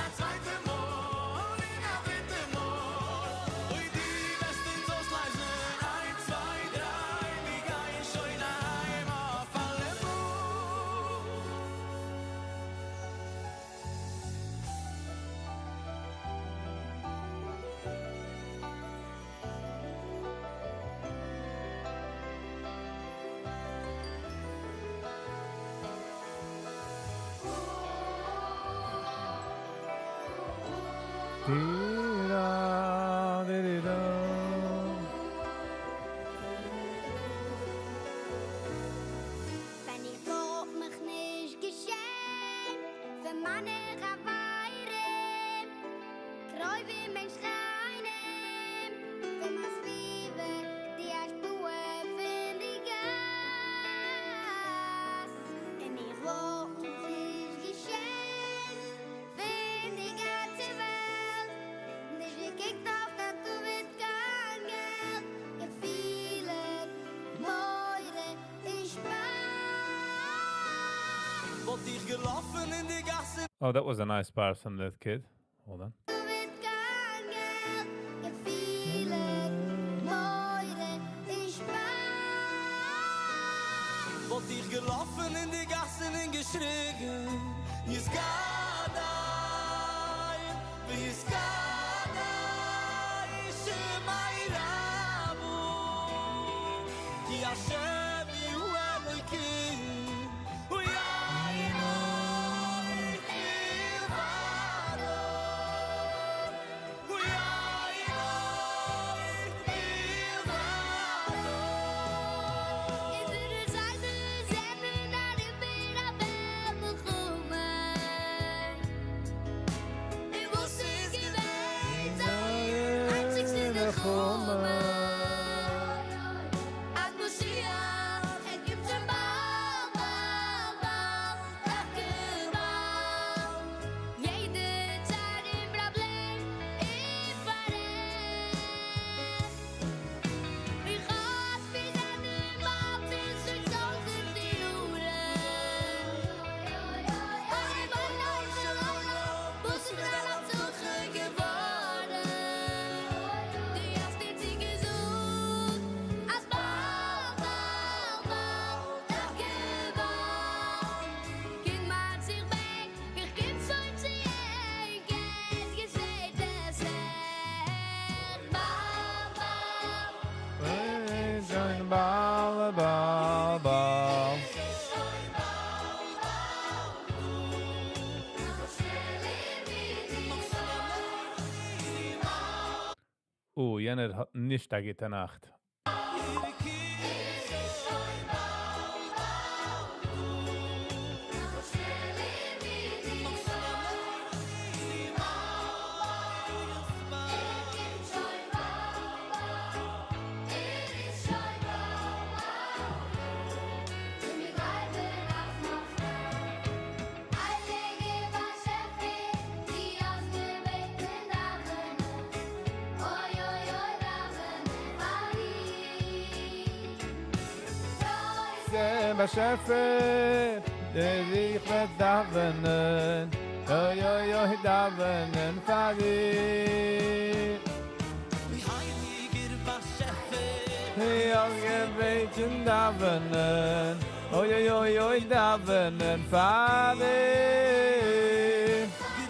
Wenn ich lob mich nicht geschehen, für meine Raweire, kreu wie mein Schreinen, für mein Zwiebel, die ich tue, finde ich Gas. Wenn ich lob mich nicht geschehen, finde ich ganze Welt, nicht gekickt auf das du mit kein Geld, Gefühle, Meure, ich Oh, that was a nice part from that kid. Hold on. Wollt ich gelaufen in die Gassen in geschrien, Yiskadai, Yiskadai, Shemaira. Ki Hashem hu Elokim Hu Yainu Milvado Hu Yainu Milvado Is er een zijde zetten naar de Mirabel begonnen? Ik was eens geweten, einzigste de gomme. Als Moshiach, het gibt een bal, bal, bal, elke bal. Jede tijd een probleem, ik verrek. Wie gaat bis aan de maat in zijn doden die uren? Alle mannen shalom, moesten we dan op zoeken geworden. De jas dit zich gezocht, als bal, bal, bal, elke bal. Kind maakt zich weg, je kind zo'n zie ik het gezeten zegt. Bal, bal. Join bal, bal, bal. Jener hat nicht da geht Nacht. Beschefer, der ich wird davenen, oi, oi, oi, davenen, Fadi. Wie heiliger Beschefer Hey, al gebeten davenen, oi, oi, oi, oi, davenen, Fadi.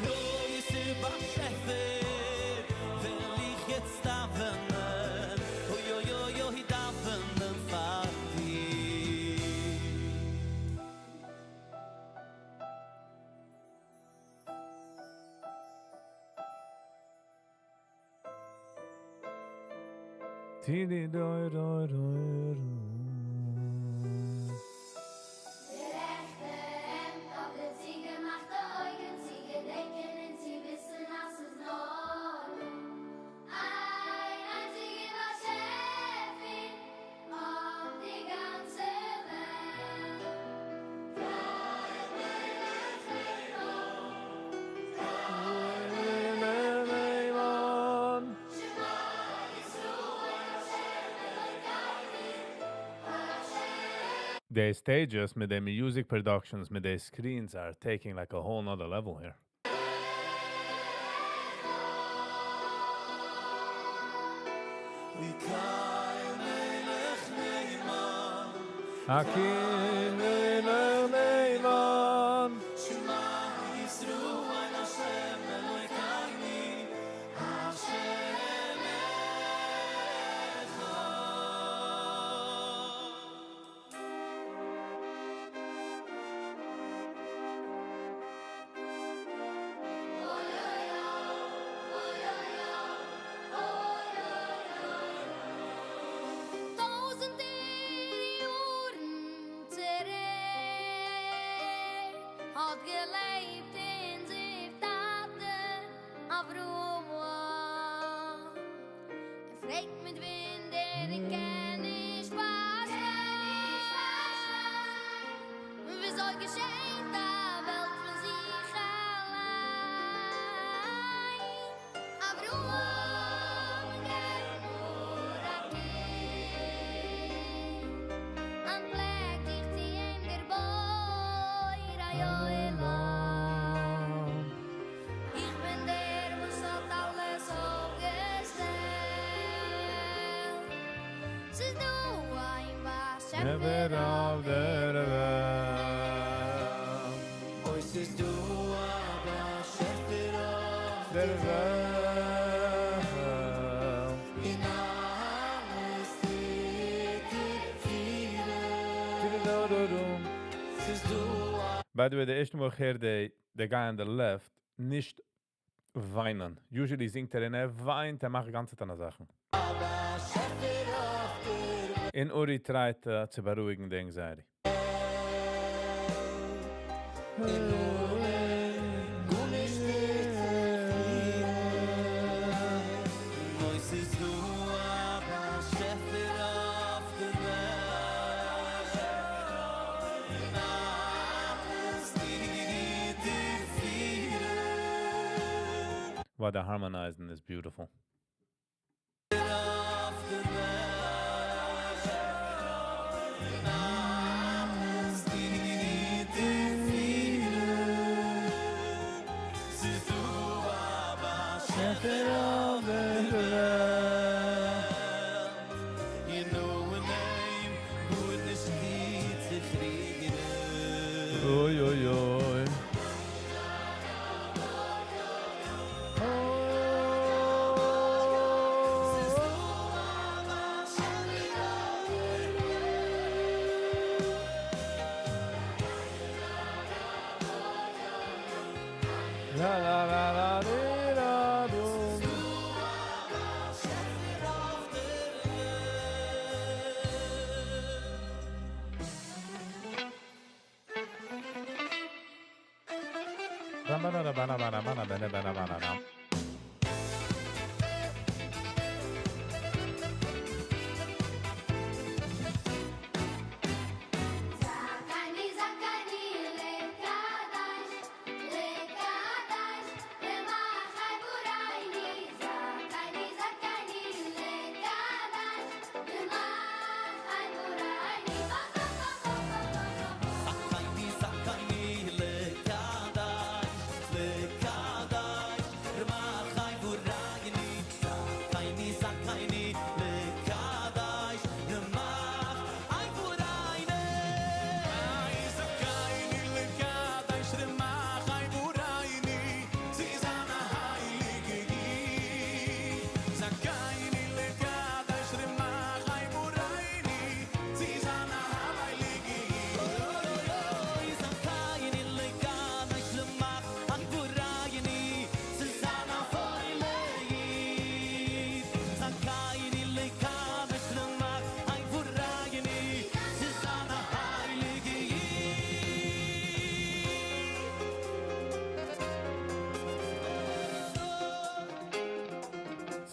Größer Beschefer will ich jetzt davenen Oi, oi, oi, oi, davenen Fadi Tidi, doi, doi, doi, doi. De rechte Hemd auf der Ziege macht die Augen, sie gedenken und sie wissen, dass es noch ein einziger Chefin auf die ganze Welt. The stages with the music productions, with the screens are taking like a whole nother level here. Wie kein Melech Neiman Hakim Neiman. Shema Yisrael Hashem Elokeinu Hashem Tausende Jahren zurück hat gelebt in Zivtate Avroa. Fragt mit wen der kenn ich was wie soll geschehen da Welt für sich allein Avroa geht nur a Kind an Plek dich die in der Boy Rayoelam Ich bin der, was hat alles aufgestellt Sie du ein was Never of the Ois ist du aber Shefer of world. In alles Ticket siehst du By the way, der erste Mal her, der guy on the left, nicht weinen. Usually singt weint, macht die ganze Zeit eine Sachen. aber Schäfer auf der In Uri treibt zu beruhigen die Anxiety. Wow, the harmonizing is beautiful. Oi, oi, oi. La la la la di, da, do. Ba, ba, da, da, ba, da, ba, da, ba, da, ba, da, ba, da, ba, da, da. Zakani, zakani, lekadash, lekadash, lemachai burayni. Zakani, zakani, lekadash, lemachai burayni.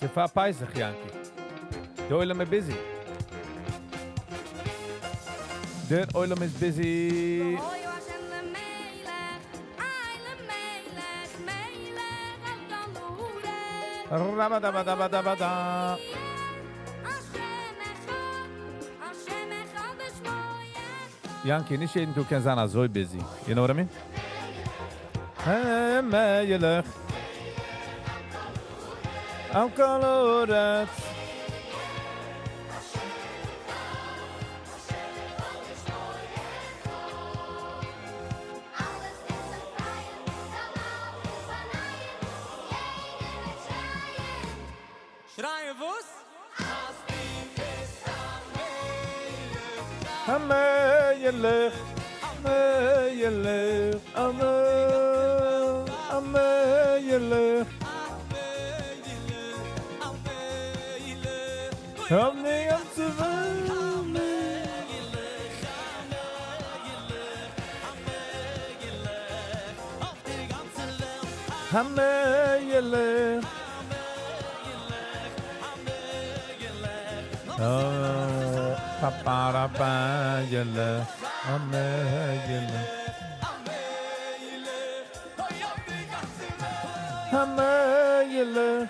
Sie fahr Peisach, Yankee. Der Oilem ist busy. Der Oilem ist busy. Oy Hashem lemelech, ay lemelech, melech al galure. Rabadabadabadabada. Hashem echad b'shmoyech. Yankee, nicht jeden Tag kann sein, so busy. You know what I mean? Hey, Melech. Am Kaloret. Alles ist ein Freien, Salam, Banayim, jeder wird schreien. Schreien was? Melech. Melech. Melech. Am die ganze Welt. Melech. Papa, Yele. Melech. Melech.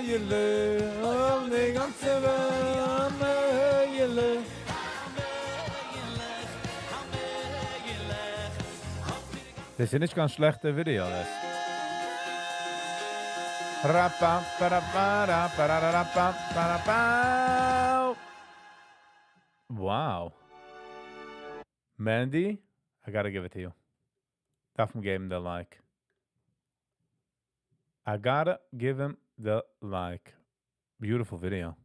Melech. Am die ganze Welt. Melech. Das ist nicht ganz schlechte Video, das. Rappa, parapara, pararappa, parapau. Wow. Mandy, I gotta give it to you. Darf man geben, der like. I gotta give him the like. Beautiful video.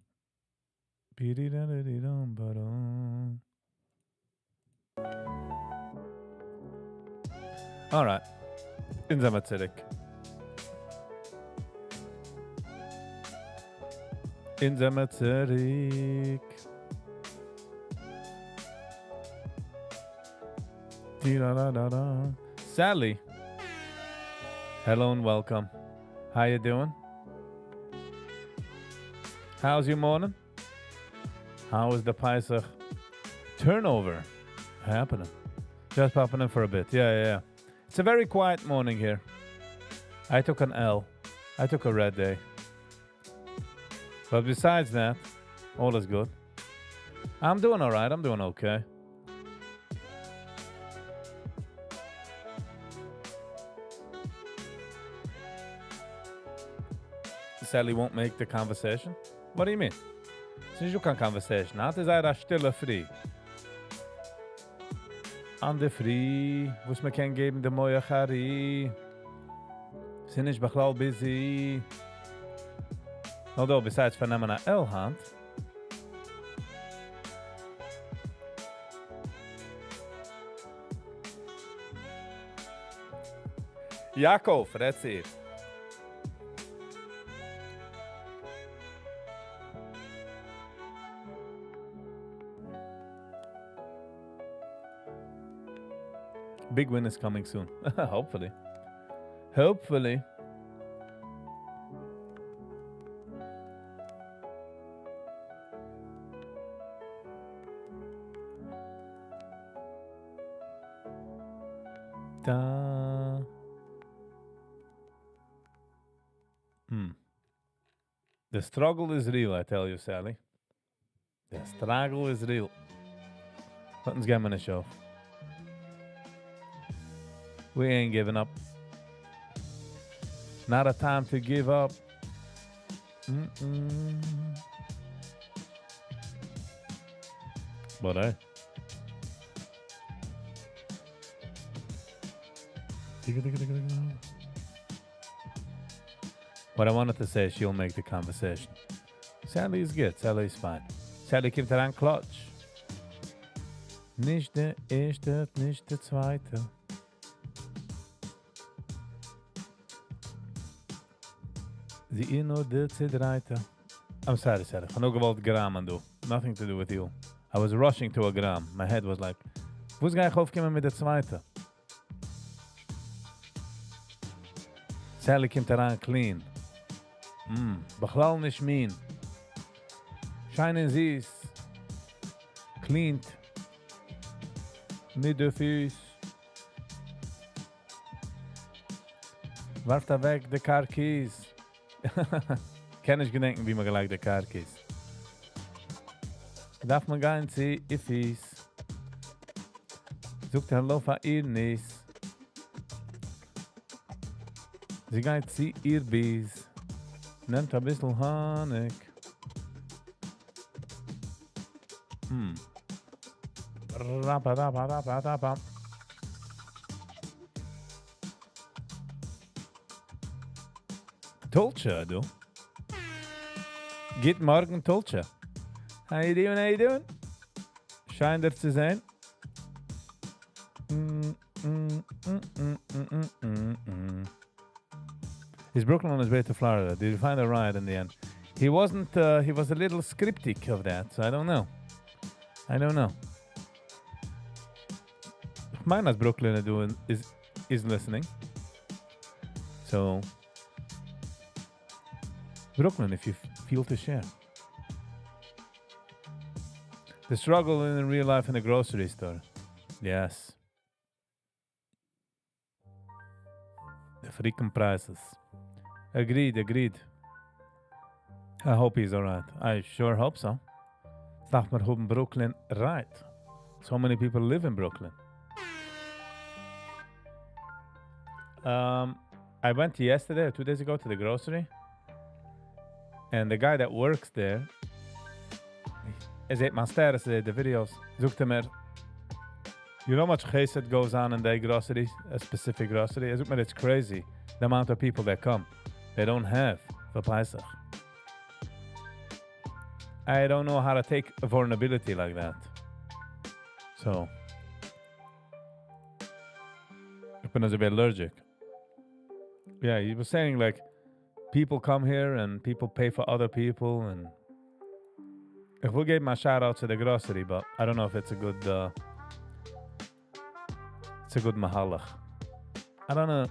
All right. In Zamatzedek. In Zamatzedek. Sally. Hello and welcome. How you doing? How's your morning? How is the Pesach turnover happening? Just popping in for a bit. Yeah. It's a very quiet morning here. I took an L. I took a red day. But besides that, all is good. I'm doing all right. I'm doing okay. Sally won't make the conversation? What do you mean? Since you can conversation, hat is a stille free. An de free, was me kann geben de moje chari. Sind ich bechlau busy. Although, besides vernehmen a L-hand, Jakob, that's it. Big win is coming soon. Hopefully. Hopefully. Da. The struggle is real, I tell you, Sally. The struggle is real. Nothing's getting a show. We ain't giving up. Not a time to give up. But hey. What I wanted to say, she'll make the conversation. Sally is good. Sally is fine. Sally kommt heran, Klotsch. Nicht der Erste, nicht der Zweite. Sie nur der Zweite. I'm sorry, Sally. Ich habe nur gewollt Gram do. Nothing to do with you. I was rushing to a gram. My head was like, wo's gehe ich aufkommen mit der Zweite? Sally kommt heran, clean. Bechlall nicht mean. Scheinen süß. Cleant. Mit den Füßen. Warf da weg de car keys. Kenn ich gedenken, wie man gleich de car keys. Darf man gar nicht sehen, Ifis. Sucht Hallo für ihr nicht. Sie geht sie ihr Bies. Nehmt ein bisschen Honig. Tulcha, du. Geht morgen Tulcha. How you doing, how you doing? Scheint er zu sein. Is Brooklyn on his way to Florida? Did you find a ride in the end? He wasn't, he was a little skeptic of that, so I don't know. I don't know. Mine as Brooklyn is listening. So, Brooklyn, if you feel to share. The struggle in real life in the grocery store. Yes. The freaking prices. Agreed. I hope he's alright. I sure hope so. Dacht maar hoe Brooklyn right. So many people live in Brooklyn. I went yesterday or 2 days ago to the grocery. And the guy that works there, is it Master, the videos, zoekt hem you know how much chesed goes on in the grocery, a specific grocery? It's crazy, the amount of people that come. they don't have for Pesach. I don't know how to take a vulnerability like that. So, ik ben dus a bit allergic. Yeah, he was saying like, people come here and people pay for other people, and I will give my shout out to the grocery, but I don't know if it's a good mahalach. I don't know.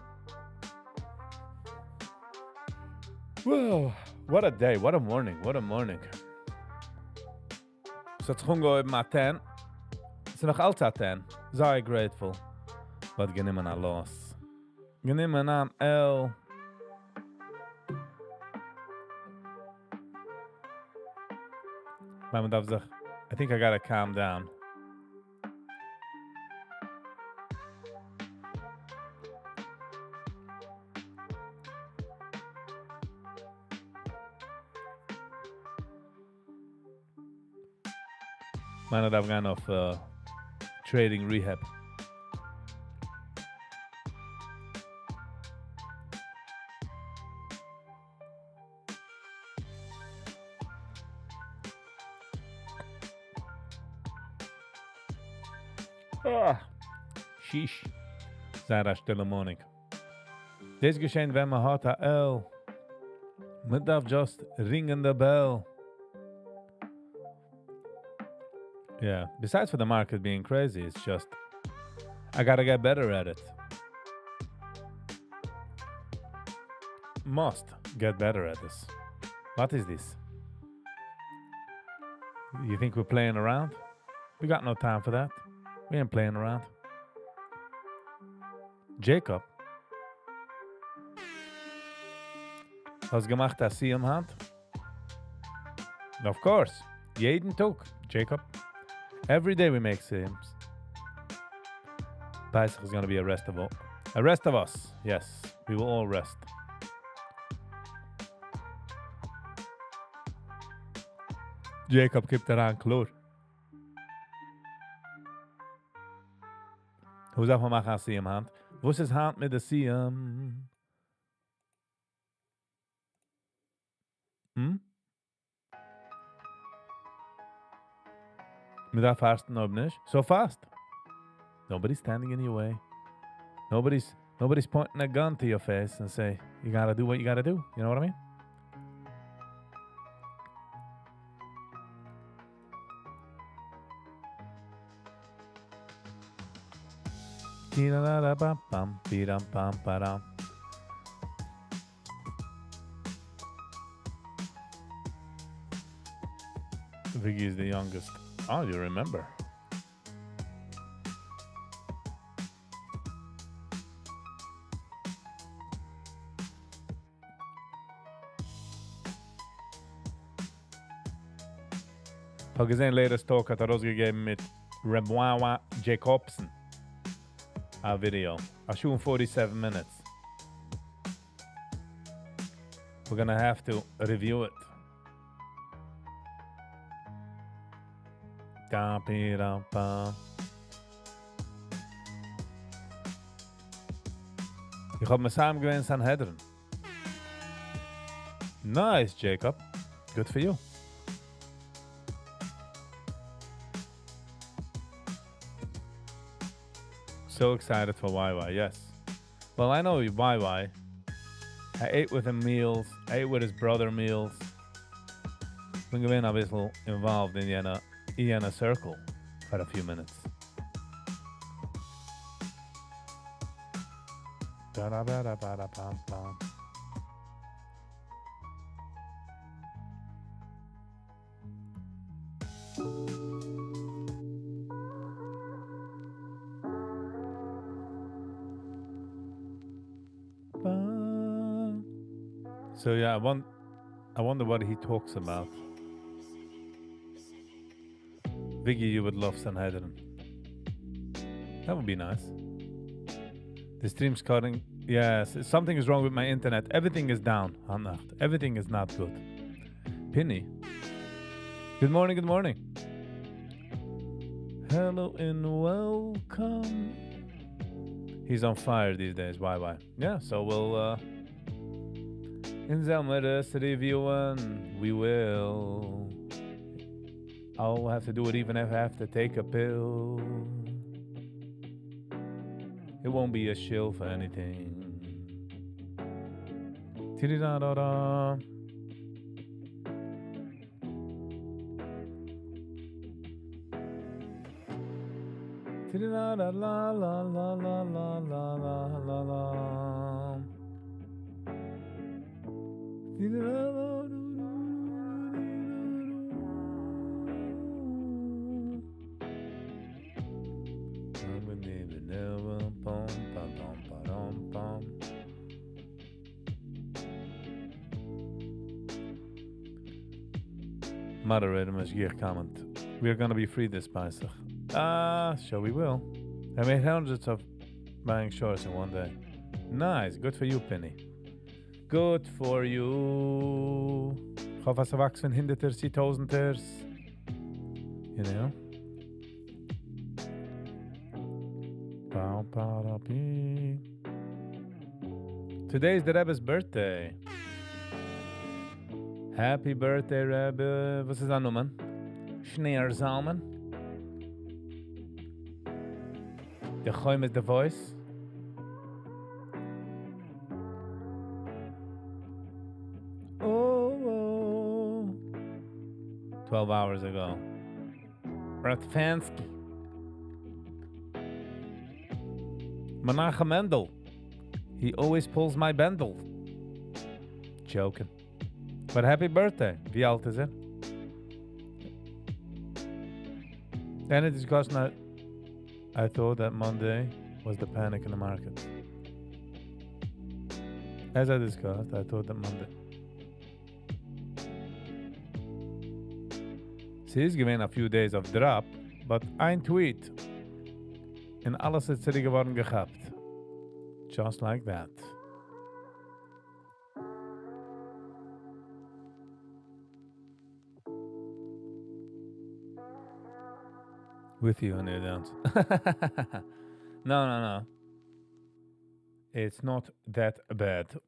Whoa, what a day, what a morning. So it's gewoon go met 10. It's nog altijd 10. Very grateful. But geniemen aan los. Geniemen aan El. Maar I think I gotta calm down. Man, I've gone off trading rehab. Sheesh. Zara stille morning. Dit geschehen, wenn man hat a L. Man darf just ringen the bell. Yeah, besides for the market being crazy, it's just, I gotta get better at it. Must get better at this. What is this? You think we're playing around? We got no time for that. We ain't playing around. Jacob. Hast gemacht das Sie im Hand? Of course. Jeden Tag, Jacob. Every day we make Sims. Pesach is going to be a rest of us. Yes, we will all rest. Jacob kippt eraan kloor. Hoe zeg maar gaan Siem hand? Wo is hand met de Siem? Met dat fast nobnish. So fast. Nobody's standing in your way. Nobody's pointing a gun to your face and say, you gotta do what you gotta do. You know what I mean? Viggy is the youngest. Oh, you remember. Ik heb gezien latest talk had rausgegeben mit Rebwawa Jacobson. A video. I shoot 47 minutes. We're gonna have to review it. Ich hab mir Sam gewinnt Sanhedrin. Nice, Jacob. Good for you. So excited for YY, yes. Well, I know YY. I ate with him meals. I ate with his brother meals. Ik ben a bisschen involved in a circle for a few minutes. So yeah, I wonder what he talks about. Viggy, you would love Sanhedrin. That would be nice. The stream's cutting. Yes, something is wrong with my internet. Everything is down. Everything is not good. Penny. Good morning, good morning. Hello and welcome. He's on fire these days. Why? Yeah, so In Zelmerus reviewing, we will. I'll have to do it even if I have to take a pill. It won't be a shill for anything. Tididadada. Tididada la la la la la la la la la. Moderator Mashgiach comment. We are going to be free this Pesach. So we will. I made hundreds of buying shorts in one day. Nice. Good for you, Penny. Good for you. Ich hoffe, es wächst von Hinderters, Tausenders. You know? Today is the Rebbe's birthday. Happy birthday, Rebbe. Was ist das Nummer? Schneerzalmen. Der Choim is the voice. Oh. 12 hours ago. Ratfansky. Menachem Mendel. He always pulls my bendel. Joking. But happy birthday. Wie alt is it? And it discussed I thought that Monday was the panic in the market. As I discussed, I thought that Monday. Sie ist gewesen a few days of drop, but ein Tweet. Und alles ist zurück geworden gehabt. Just like that. With you on your dance. No. It's not that bad.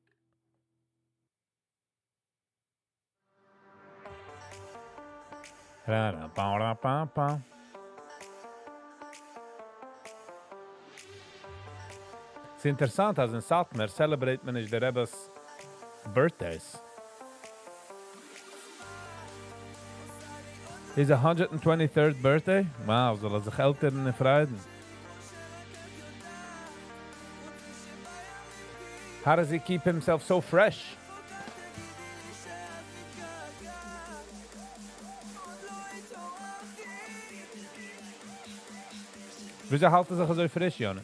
It's interessant, as in Satmer celebrate man is the Rebbe's birthdays. His 123rd birthday? Wow, soll er sich älteren in Freuden. How does he keep himself so fresh? Wieso hält er sich so frisch, Jonne?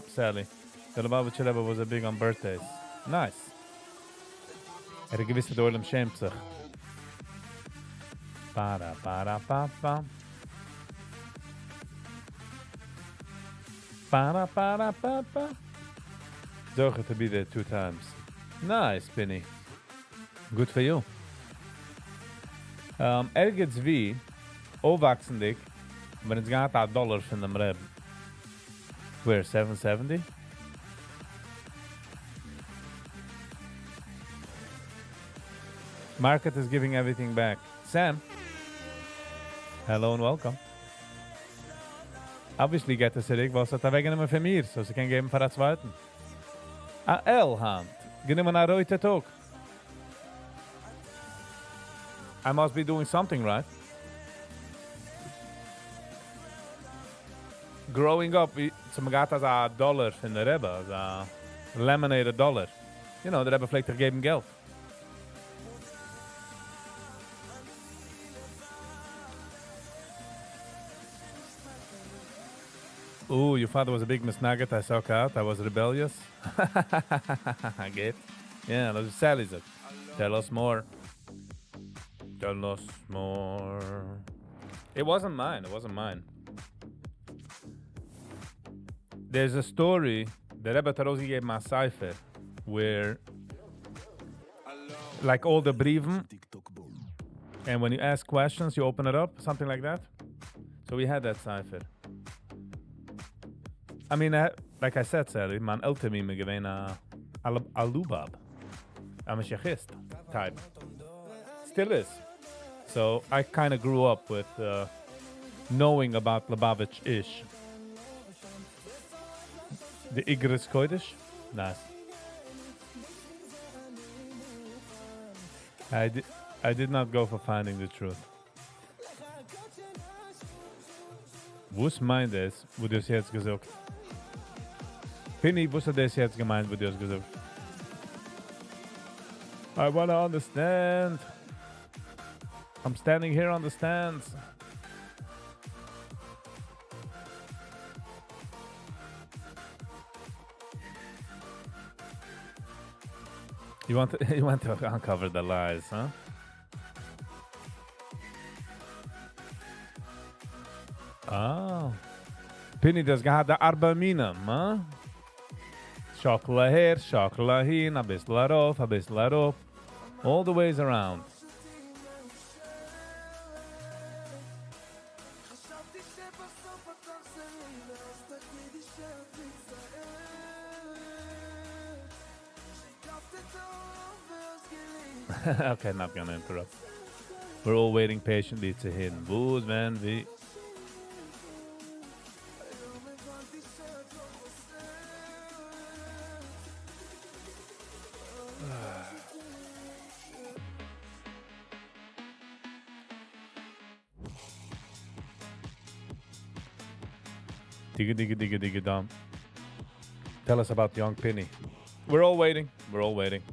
Sally. The Lubavitcher Rebbe was a big on birthdays. Nice. Gewisse Dorlem schämt sich. Para. Zorge to be there 2 times. Nice, Penny. Good for you. Ergens wie, aufwachsendig, wenn es gaat $1 von dem Reb. Where, 770? Market is giving everything back. Sam, hello and welcome. Obviously get the Sirik, was hat weggenommen von mir, so sie kann geben für den zweiten. A L-Hand, genommen a rote Tag. I must be doing something right. Growing up, some got as $1 von der Rebbe, as a lemonade $1. You know, der Rebbe pflegt er geben Geld. Ooh, your father was a big misnagget. I suck out. I was rebellious. I get. Yeah, that's Sally's it. Tell us more. Tell us more. It wasn't mine. There's a story. The Rebbe Tarozi gave my cipher where, like all the brieven, and when you ask questions, you open it up, something like that. So we had that cipher. I mean, like I said, Sally, man elter me gewesen a lubab. a Mashiachist type. Still is. So I kind of grew up with knowing about Lubavitch ish. The Igris Kodesh? Nice. I did not go for finding the truth. Was meint es, wo du es jetzt gesagt? Penny, was hat das jetzt gemeint, wo du es gesagt? I wanna understand. I'm standing here on the stands. You want to uncover the lies, huh? Oh. Penny, das gehad der Arbamina, huh? Schokla her, schokla hin, a bissl arof, a bissl arof. All the ways around. Okay, not gonna interrupt. We're all waiting patiently to hit Woos Van V. Digga dum. Tell us about young Penny. We're all waiting. We're all waiting.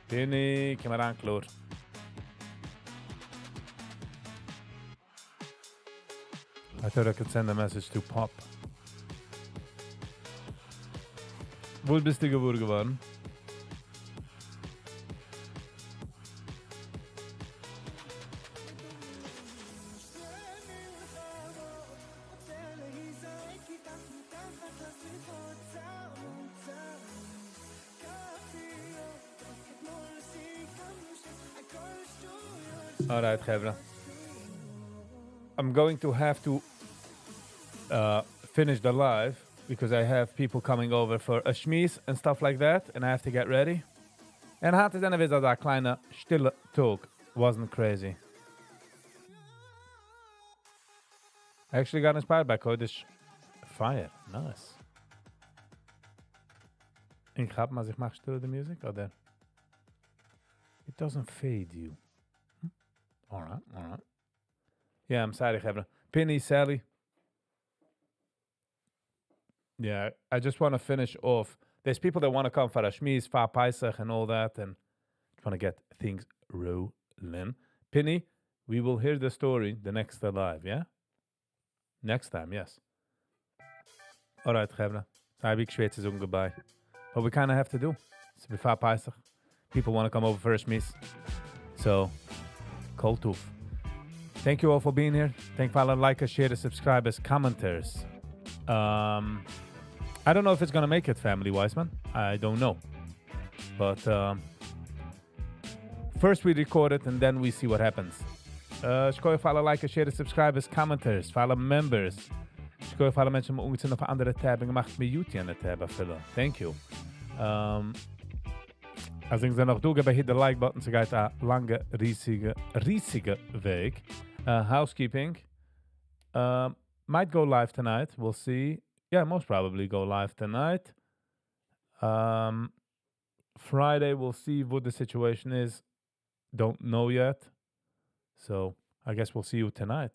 Penny, kom eraan, Kloor. I thought I could send a message to Pop. Wo bist du geboren geworden? Alright, Gebra. I'm going to have to finish the live because I have people coming over for a schmies and stuff like that, and I have to get ready. And had het dan weer dat kleine stille talk wasn't crazy. I actually got inspired by Kodesh Fire. Nice. Ik ga maar zich mag stille the music, oder? It doesn't fade you. Alright. Yeah, I'm sorry, Gebra. Penny, Sally. Yeah, I just want to finish off. There's people that want to come for Ashmiz, Far Paisach, and all that, and want to get things rolling. Penny, we will hear the story the next live, yeah? Next time, yes. Alright, Gebra. Saibik Schweiz is goodbye. But we kind of have to do. It's before Paisach. People want to come over for Ashmiz. So, Kol Tov. Thank you all for being here. Thank you for all the likers, shares, subscribers, commenters. I don't know if it's going to make it, Family Wiseman. I don't know. But first we record it and then we see what happens. Shkoy for alle likers, shares, subscribers, commenters, for alle members. Shkoy for alle mensen die me op andere tab en gemacht met YouTube aan de tab vullen. Thank you. Als ik ze nog doe, heb hit de like button. Ze gaat een lange, riesige week. Housekeeping. Might go live tonight. We'll see. Yeah, most probably go live tonight. Friday, we'll see what the situation is. Don't know yet. So, I guess we'll see you tonight.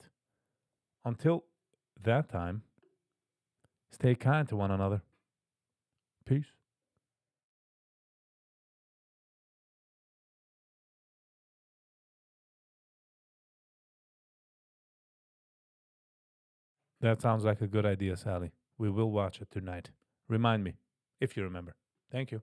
Until that time, stay kind to one another. Peace. That sounds like a good idea, Sally. We will watch it tonight. Remind me, if you remember. Thank you.